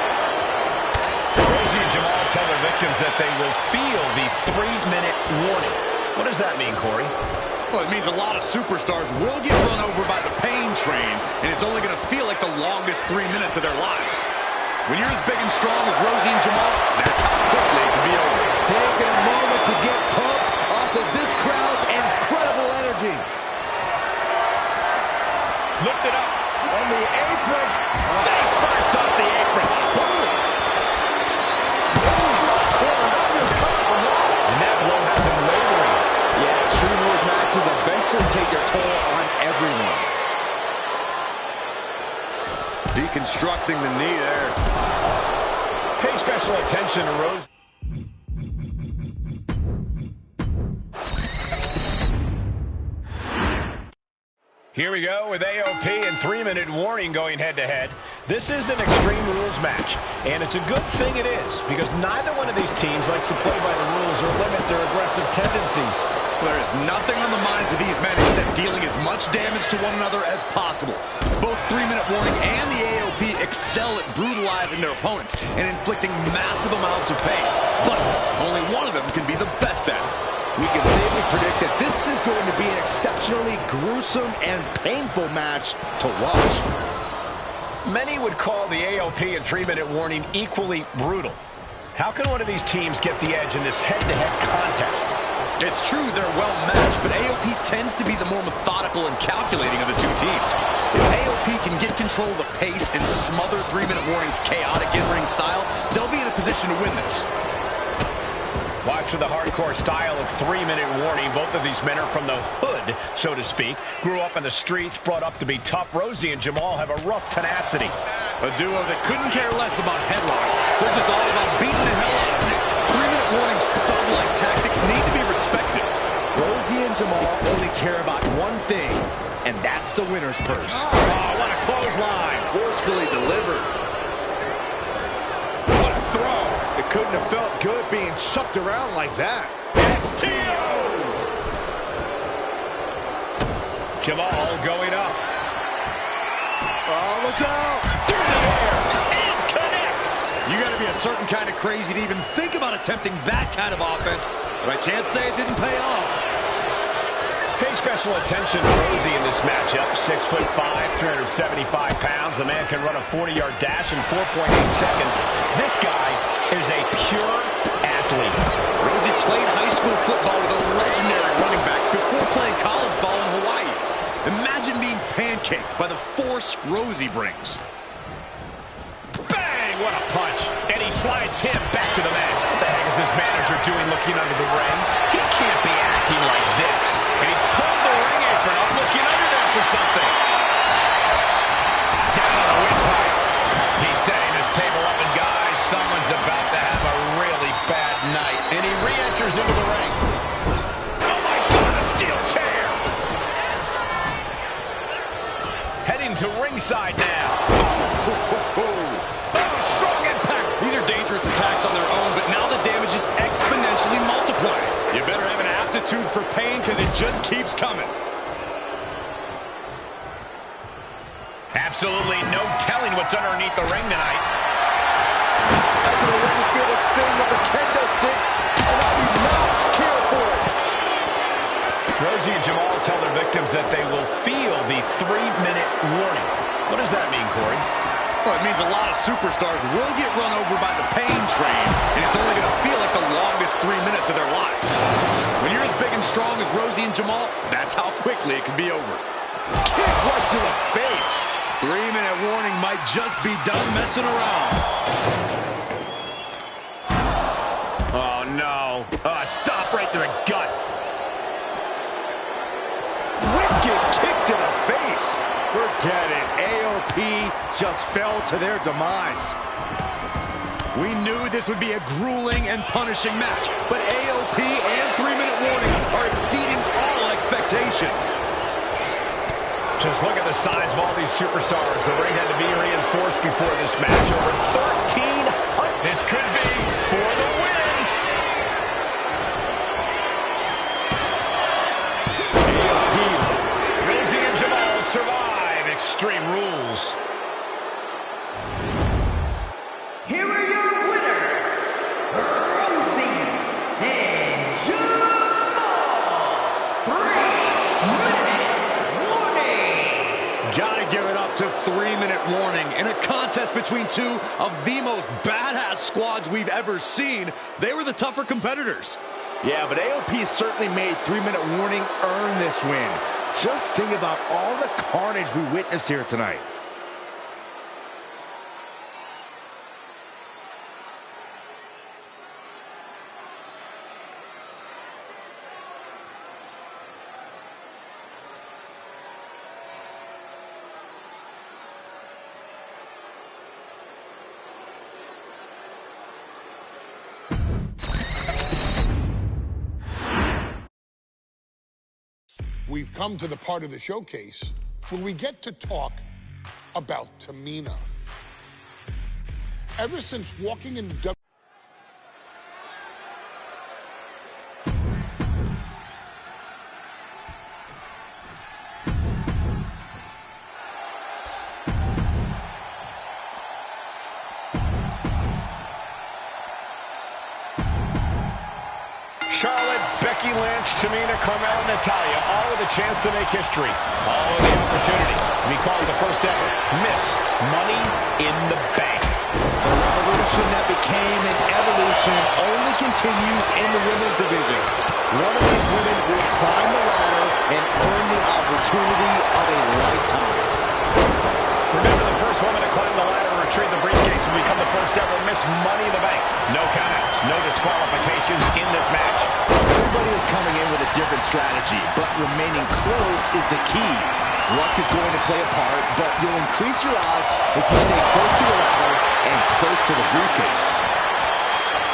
Rosie and Jamal tell their victims that they will feel the 3-minute warning. What does that mean, Corey? Well, it means a lot of superstars will get run over by the pain train, and it's only going to feel like the longest 3 minutes of their lives. When you're as big and strong as Rosie and Jamal, that's how quickly it can be over. Taking a moment to get pumped off of this crowd's incredible energy. Lift it up. On the apron. Face first off the apron. And that blow has him wavering. Yeah, Extreme Rules matches eventually take their toll on everyone. Deconstructing the knee there. Pay special attention to Rose. Here we go with AOP and 3-minute warning going head-to-head. This is an Extreme Rules match, and it's a good thing it is, because neither one of these teams likes to play by the rules or limit their aggressive tendencies. There is nothing on the minds of these men except dealing as much damage to one another as possible. Both 3-minute warning and the AOP excel at brutalizing their opponents and inflicting massive amounts of pain. But only one of them can be the best at it. We can safely predict that this is going to be an exceptionally gruesome and painful match to watch. Many would call the AOP and 3-minute warning equally brutal. How can one of these teams get the edge in this head-to-head contest? It's true they're well matched, but AOP tends to be the more methodical and calculating of the two teams. If AOP can get control of the pace and smother 3-minute warning's chaotic in-ring style, they'll be in a position to win this. Watch for the hardcore style of 3-minute warning. Both of these men are from the hood, so to speak. Grew up in the streets, brought up to be tough. Rosie and Jamal have a rough tenacity. A duo that couldn't care less about headlocks. They're just all about beating the hell out of you. 3-minute warning's thug-like tactics need to be respected. Rosie and Jamal only care about one thing, and that's the winner's purse. Oh, what a clothesline. Forcefully delivered. What a throw. It couldn't have felt good being chucked around like that. STO! Jamal going up. Oh, look out! Through the air. And connects. You got to be a certain kind of crazy to even think about attempting that kind of offense, but I can't say it didn't pay off. Pay special attention to Rosie in this matchup. 6'5", 375 pounds. The man can run a 40-yard dash in 4.8 seconds. This guy is a pure athlete. Rosie played high school football with a legendary running back before playing college ball in Hawaii. Imagine being pancaked by the force Rosie brings. Bang! What a punch. And he slides him back to the mat. What the heck is this manager doing looking under the ring? He can't be acting like this. And he's pulled the ring apron up looking under there for something. Down on the windpipe. He's setting his table up, and guys, someone's about to have a really bad night. And he re-enters into the ring. Oh my God, a steel chair! Heading to ringside now. Oh, strong impact! These are dangerous attacks on their own, but now the damage is exponentially multiplied. You better have an aptitude for pain, because it just keeps coming. Absolutely no telling what's underneath the ring tonight. I can already feel the sting of the kendo stick, and I do not care for it. Rosie and Jamal tell their victims that they will feel the 3-minute warning. What does that mean, Corey? Well, it means a lot of superstars will get run over by the pain train, and it's only going to feel like the longest 3 minutes of their lives. When you're as big and strong as Rosie and Jamal, that's how quickly it can be over. Kick right to the face. 3-minute warning might just be done messing around. Oh, no. Stop right to the gut. Wicked kick to the face. Forget it. AOP just fell to their demise. We knew this would be a grueling and punishing match, but AOP and 3-minute warning are exceeding all expectations. Just look at the size of all these superstars. The ring had to be reinforced before this match. Over 1,300. This could be for the win. AOP. Rosie and Jamal survive Extreme Rules. Here are your winners, Rosie and Jamal. 3-minute warning. Gotta give it up to 3-minute warning. In a contest between two of the most badass squads we've ever seen, they were the tougher competitors. Yeah, but AOP certainly made 3-minute warning earn this win. Just think about all the carnage we witnessed here tonight. We've come to the part of the showcase where we get to talk about Tamina. Ever since walking in Charlotte, Becky Lynch, Tamina, Carmella, Natalya, all with a chance to make history. All with the opportunity to be called the first ever Miss Money in the Bank. The revolution that became an evolution only continues in the women's division. One of these women will climb the ladder and earn the opportunity of a lifetime. Remember, the first woman to climb the ladder and retrieve the briefcase will become the first ever Miss Money in the Bank. No countouts, no disqualifications in this match. Everybody is coming in with a different strategy, but remaining close is the key. Luck is going to play a part, but you'll increase your odds if you stay close to the ladder and close to the briefcase.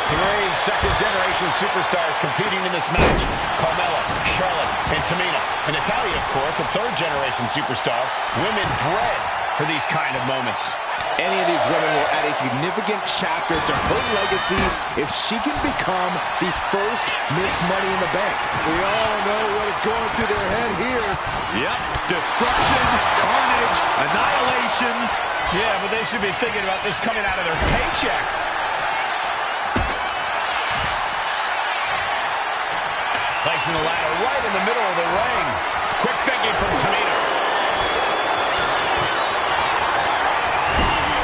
3 second-generation superstars competing in this match. Carmella, Charlotte, and Tamina. And Natalya, of course, a third-generation superstar. Women bred for these kind of moments. Any of these women will add a significant chapter to her legacy if she can become the first Miss Money in the Bank. We all know what is going through their head here. Yep, destruction, carnage, annihilation. Yeah, but they should be thinking about this coming out of their paycheck. Placing the ladder right in the middle of the ring. Quick thinking from Tamina.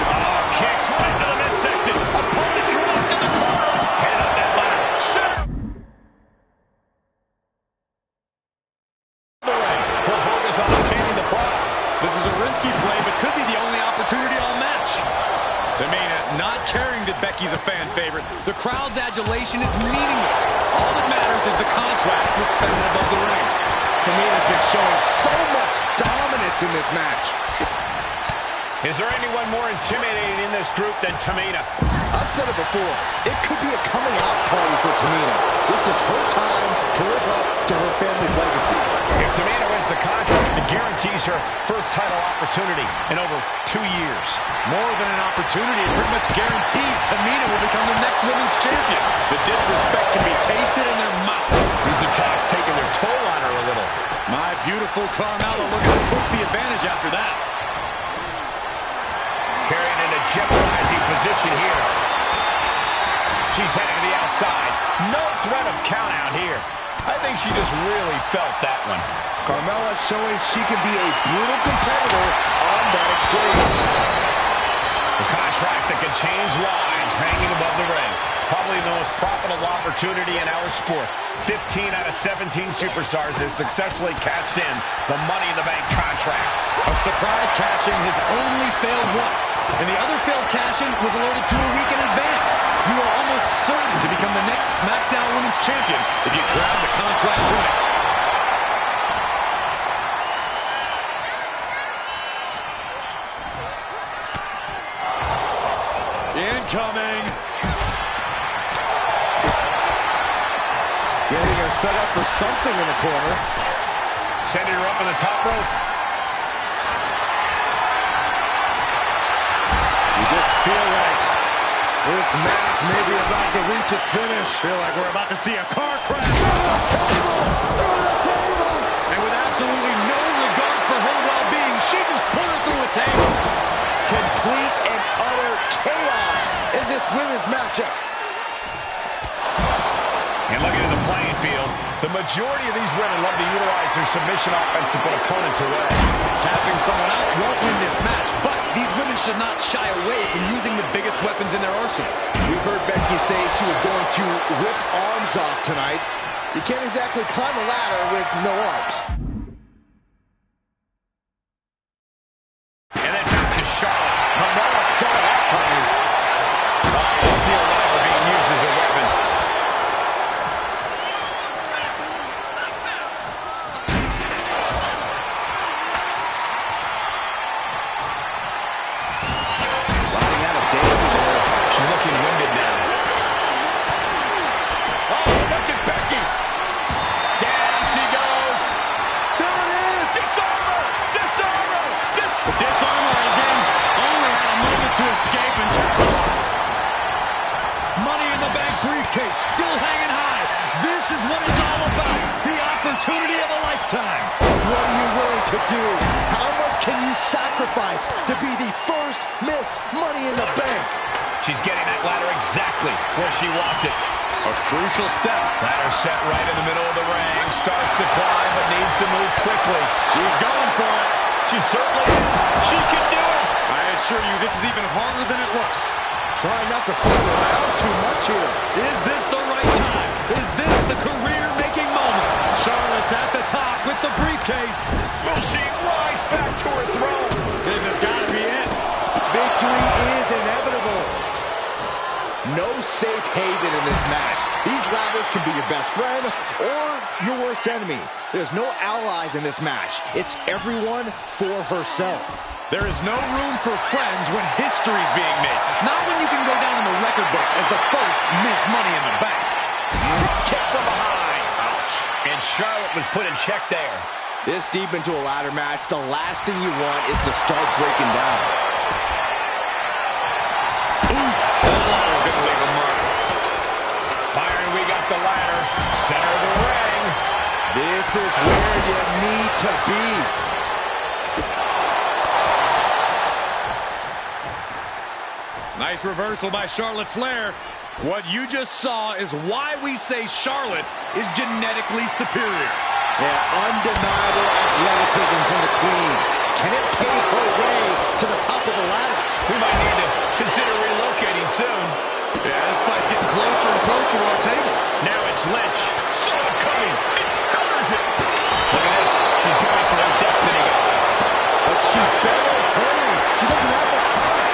Oh, kicks right into the midsection. Opponent dropped in the corner. Head up that ladder. Center. The ring. Full focus on obtaining the prize. Becky's a fan favorite. The crowd's adulation is meaningless. All that matters is the contract suspended above the ring. Tamina's been showing so much dominance in this match. Is there anyone more intimidating in this group than Tamina? I've said it before. It could be a coming out party for Tamina. This is her time to live up to her family's legacy. If Tamina wins the contract, it guarantees her first title opportunity in over 2 years. More than an opportunity, it pretty much guarantees Tamina will become the next women's champion. The disrespect can be tasted in their mouth. These attacks taking their toll on her a little. My beautiful Carmella looking to push the advantage after that. Carrying in a jeopardizing position here. She's heading to the outside. No threat of count out here. I think she just really felt that one. Carmella showing she can be a brutal competitor on that exchange. The contract that can change lives hanging above the ring. Probably the most profitable opportunity in our sport. 15 out of 17 superstars has successfully cashed in the Money in the Bank contract. A surprise cash-in has only failed once, and the other failed cash-in was alerted to a week in advance. You are almost certain to become the next SmackDown Women's Champion if you grab the contract tonight. Incoming. Getting her set up for something in the corner. Sending her up on the top rope. You just feel like this match may be about to reach its finish. Feel like we're about to see a car crash. Through the table! And with absolutely no regard for her well-being, she just put her through a table. Complete and utter chaos in this women's matchup. And looking at the playing field, the majority of these women love to utilize their submission offense to put opponents away. Tapping someone out won't win this match, but these women should not shy away from using the biggest weapons in their arsenal. We've heard Becky say she was going to rip arms off tonight. You can't exactly climb a ladder with no arms. And then back to Charlotte. Carmella saw that coming. The steel ladder being used as a weapon. Riding out of danger there. She's looking winded now. Oh, look at Becky. Down she goes. There it is! Disarm her! Disarm her! The disarmer is in. Only had a moment to escape and capitalize. Money in the Bank briefcase still hanging high. This is what it's all about. The opportunity of a lifetime. What are you willing to do? How much can you sacrifice to be the first Miss Money in the Bank? She's getting that ladder exactly where she wants it. A crucial step. Ladder set right in the middle of the ring. Starts to climb, but needs to move quickly. She's going for it. She certainly is. She can do it. I assure you, this is even harder than it looks. Trying not to fool around too much here. Is this the right time? Is this the career-making moment? Charlotte's at the top with the briefcase. Will she rise back to her throne? This has got to be it. Victory is inevitable. No safe haven in this match. These ladders can be your best friend or your worst enemy. There's no allies in this match. It's everyone for herself. There is no room for friends when history's being made. Not when you can go down in the record books as the first Miss Money in the Bank. Drop kick from behind. Ouch. And Charlotte was put in check there. This deep into a ladder match, the last thing you want is to start breaking down. Gonna leave a mark. Byron, we got the ladder. Center of the ring. This is where you need to be. Nice reversal by Charlotte Flair. What you just saw is why we say Charlotte is genetically superior. Yeah, undeniable athleticism from the Queen. Can it pave her way to the top of the ladder? We might need to consider relocating soon. Yeah, this fight's getting closer and closer to our table. Now it's Lynch. Saw it coming. It covers it. Look at this. She's going for her destiny, guys. But she better hurry. She doesn't have much time.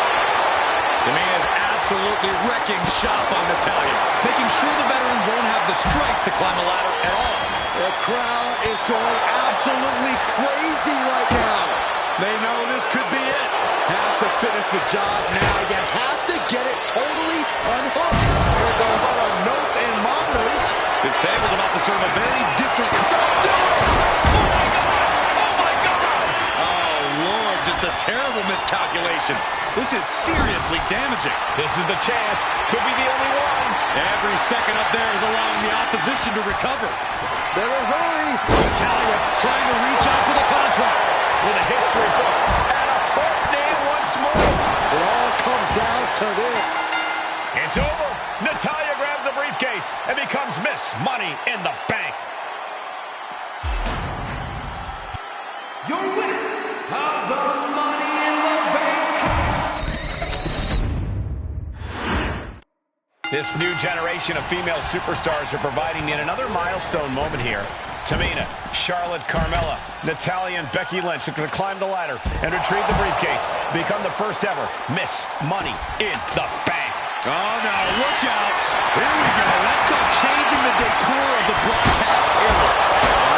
Tamina's absolutely absolutely wrecking shop on Natalya, making sure the veteran won't have the strength to climb a ladder at all. The crowd is going absolutely crazy right now. They know this could be it. Have to finish the job now. You have to get it totally unhooked. Here goes all our notes and monitors. This table's about to serve a very different... Don't do it! Oh, my God! Oh, Lord, just a terrible miscalculation. This is seriously damaging. This is the chance. Could be the only one. Every second up there is allowing the opposition to recover. Better hurry. Natalya trying to reach out for the contract. With a history books and a hook name once more. It all comes down to this. It's over. Natalya grabs the briefcase and becomes Miss Money in the Bank. Your winner of the Money in the Bank. This new generation of female superstars are providing yet another milestone moment here. Tamina, Charlotte, Carmella, Natalya, and Becky Lynch are going to climb the ladder and retrieve the briefcase, become the first ever Miss Money in the Bank. Oh, now look out. Here we go. That's called changing the decor of the broadcast era.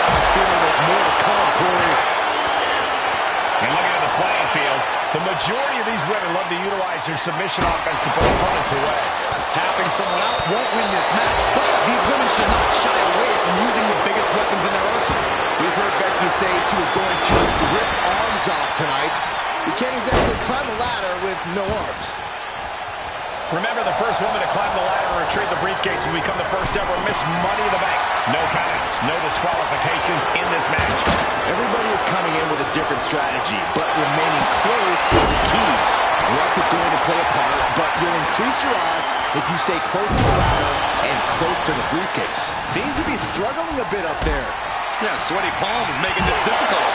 I'm feeling there's more to come, Corey. And looking at the playing field, the majority of these women love to utilize their submission offense to put opponents away. Tapping someone out won't win this match, but these women should not shy away from using the biggest weapons in their arsenal. We've heard Becky say she was going to rip arms off tonight. You can't exactly climb a ladder with no arms. Remember, the first woman to climb the ladder and retrieve the briefcase will become the first ever Miss Money in the Bank. No countouts, no disqualifications in this match. Everybody is coming in with a different strategy, but remaining close is the key. Luck is going to play a part, but you'll increase your odds if you stay close to the ladder and close to the briefcase. Seems to be struggling a bit up there. Yeah, sweaty palms making this difficult.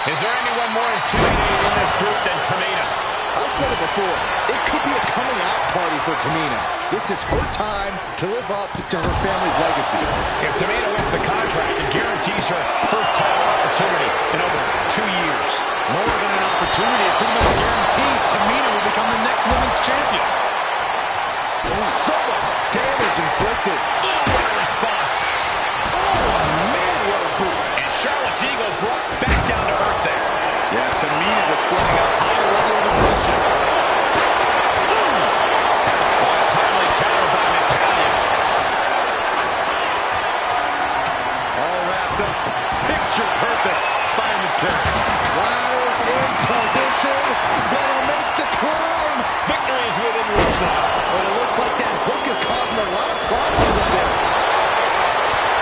Is there anyone more intimidating in this group than Tamina? I've said it before, it could be a coming out party for Tamina. This is her time to live up to her family's legacy. If Tamina wins the contract, it guarantees her first title opportunity in over 2 years. More than an opportunity, it pretty much guarantees Tamina will become the next women's champion. So much damage inflicted. Oh, what a response. Oh, man, what a boot. And Charlotte's ego brought back down to earth there. Yeah, Tamina displaying a high level of aggression. What a timely counter by Natalya. All wrapped up. Picture perfect fireman's carry. Ladders in position. Gonna make the climb. Victory is within reach now. But it looks like that hook is causing a lot of problems up there.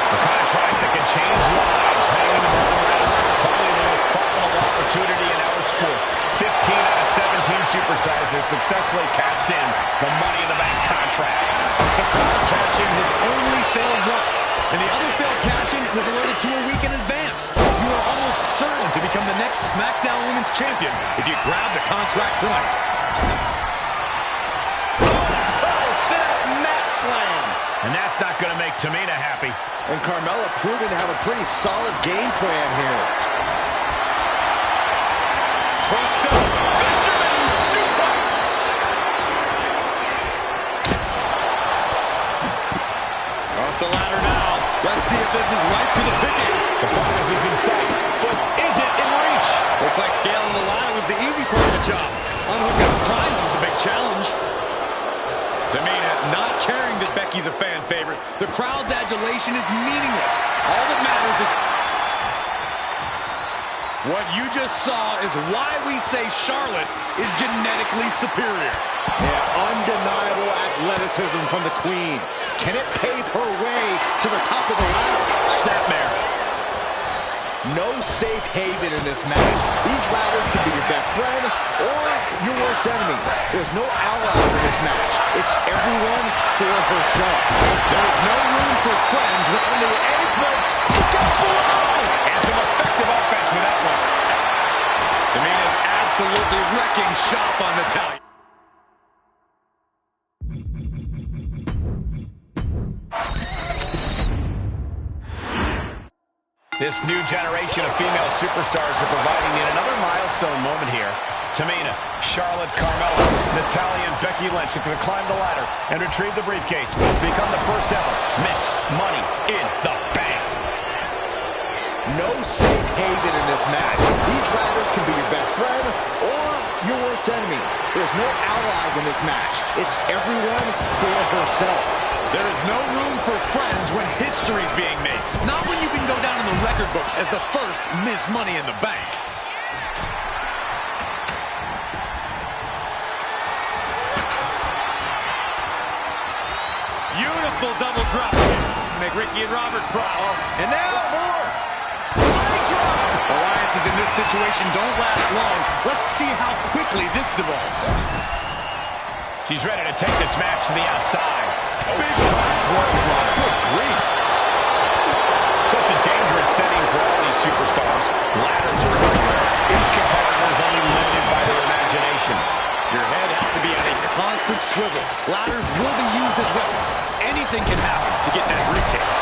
A contract that can change lives hanging in the ground. Probably the most profitable opportunity in our sport. 15 out of 17 superstars have successfully cashed in the Money in the Bank contract. A surprise cash-in has only failed once, and the other failed cash-in was alerted to a week in advance. You are almost certain to become the next SmackDown Women's Champion if you grab the contract tonight. Mat slam. And that's not going to make Tamina happy. And Carmella proving to have a pretty solid game plan here. Hooked up. Fisherman suplex. Up the ladder now. Let's see if this is right for the picking. The prize is in sight, but is it in reach? Looks like scaling the ladder was the easy part of the job. Unhooking the prize is the big challenge. Tamina not caring that Becky's a fan favorite. The crowd's adulation is meaningless. All that matters is... What you just saw is why we say Charlotte is genetically superior. Yeah, undeniable athleticism from the Queen. Can it pave her way to the top of the ladder? Snapmare. No safe haven in this match. These ladders can be your best friend or your worst enemy. There's no allies in this match. It's everyone for herself. There's no room for friends on the apron. Got below. And some effective offense with that one. Tamina's absolutely wrecking shop on Natalya. This new generation of female superstars are providing yet another milestone moment here. Tamina, Charlotte, Carmella, Natalya, and Becky Lynch are going to climb the ladder and retrieve the briefcase to become the first ever Miss Money in the Bank. No safe haven in this match. These ladders can be your best friend or your worst enemy. There's no allies in this match. It's everyone for herself. There is no room for friends when history's being made. Not when you can go down in the record books as the first Miss Money in the Bank. Beautiful double drop kick. Make Ricky and Robert proud. And now more. Alliances in this situation don't last long. Let's see how quickly this devolves. She's ready to take this match to the outside. Big time clothesline. Good grief. Such a dangerous setting for all these superstars. Ladders are everywhere. Each competitor is only limited by their imagination. Your head has to be on a constant swivel. Ladders will be used as weapons. Anything can happen to get that briefcase.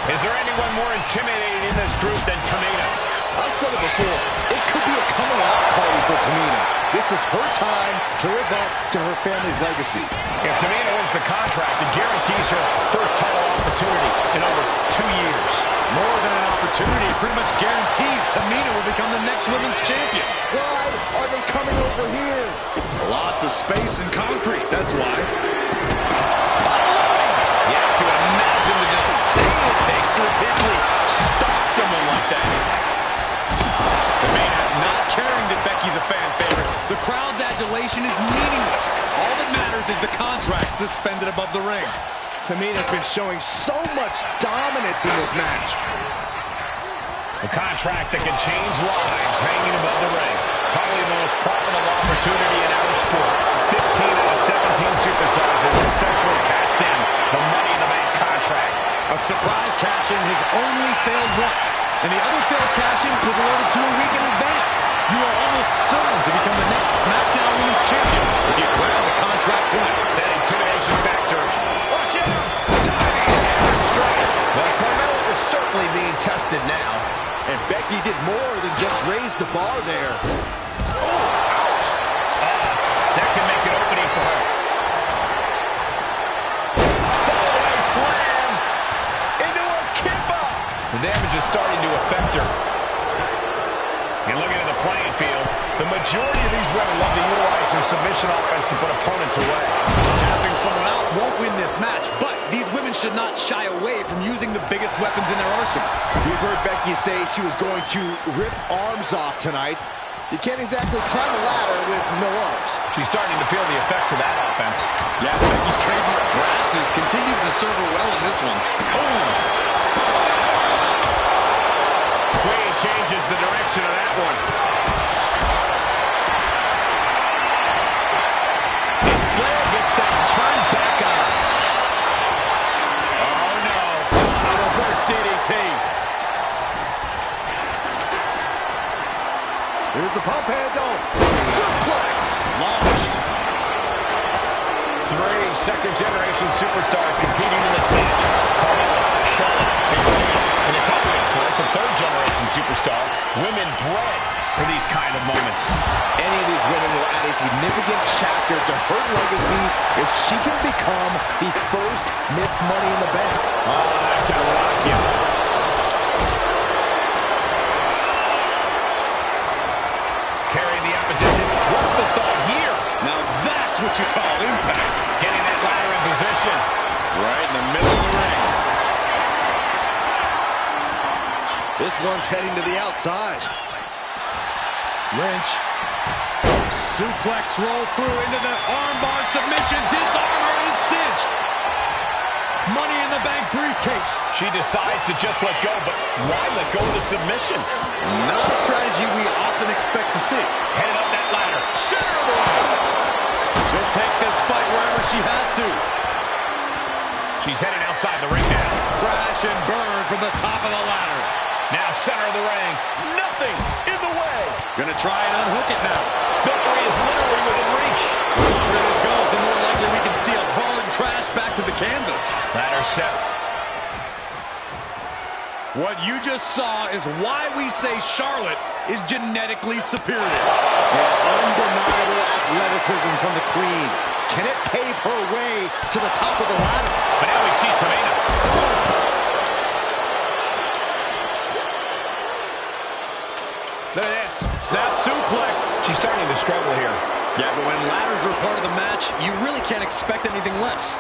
Is there anyone more intimidating in this group than Tamina? I've said it before. It could be a coming out party for Tamina. This is her time to live up to her family's legacy. If Tamina wins the contract, it guarantees her first title opportunity in over 2 years. More than an opportunity, it pretty much guarantees Tamina will become the next women's champion. Why are they coming over here? Lots of space and concrete, that's why. You have to imagine the disdain it takes to repeatedly stop someone like that. Tamina not caring that Becky's a fan favorite. The crowd's adulation is meaningless. All that matters is the contract suspended above the ring. Tamina's been showing so much dominance in this match. A contract that can change lives hanging above the ring. Probably the most profitable opportunity in our sport. 15 out of 17 superstars have successfully cashed in the Money in the Bank contract. A surprise cash-in has only failed once, and the other failed cash-in was awarded to a week in advance. You are almost certain to become the next SmackDown Women's Champion if you grab the contract tonight. That intimidation factor. Watch it! Diving hammer strike. Well, Carmella is certainly being tested now. And Becky did more than just raise the bar there. That can make an opening for her. Fallaway slam into a kippa. The damage is starting to affect her. And looking at the playing field, the majority of these women love to utilize their submission offense to put opponents away. Tapping someone out won't win this match, but these women should not shy away from using the biggest weapons in their arsenal. We've heard Becky say she was going to rip arms off tonight. You can't exactly climb a ladder with no arms. She's starting to feel the effects of that offense. Yeah, Becky's trademark brashness continues to serve her well in this one. Queen changes the direction of that one. And Flair gets that turned back on. Oh no, a reverse DDT. Here's the pump handle. Suplex. Launched. 3 second-generation superstars competing in this match. Carmella, Charlotte, and Tamina. And it's up, of course, a third-generation superstar. Women bred for these kind of moments. Any of these women will add a significant chapter to her legacy if she can become the first Miss Money in the Bank. Oh, that can rock you. Carrying the opposition. What's the thought here? Now that's what you call impact. Getting that ladder in position. Right in the middle of the ring. This one's heading to the outside. Lynch. Suplex roll through into the armbar submission. Disarmer is cinched. Money in the Bank briefcase. She decides to just let go, but why let go of the submission? Not a strategy we often expect to see. Heading up that ladder. Center of the ring. She'll take this fight wherever she has to. She's heading outside the ring now. Crash and burn from the top of the ladder. Now center of the ring. Nothing in the way. Gonna try and unhook it now. Victory is literally within reach. The longer this goes, the more likely we can see a hard crash back to the canvas. Ladder set. What you just saw is why we say Charlotte is genetically superior. And undeniable athleticism from the Queen. Can it pave her way to the top of the ladder? But now we see Tamina. Look at this. Snap suplex. She's starting to struggle here. Yeah, but when ladders are part of the match, you really can't expect anything less.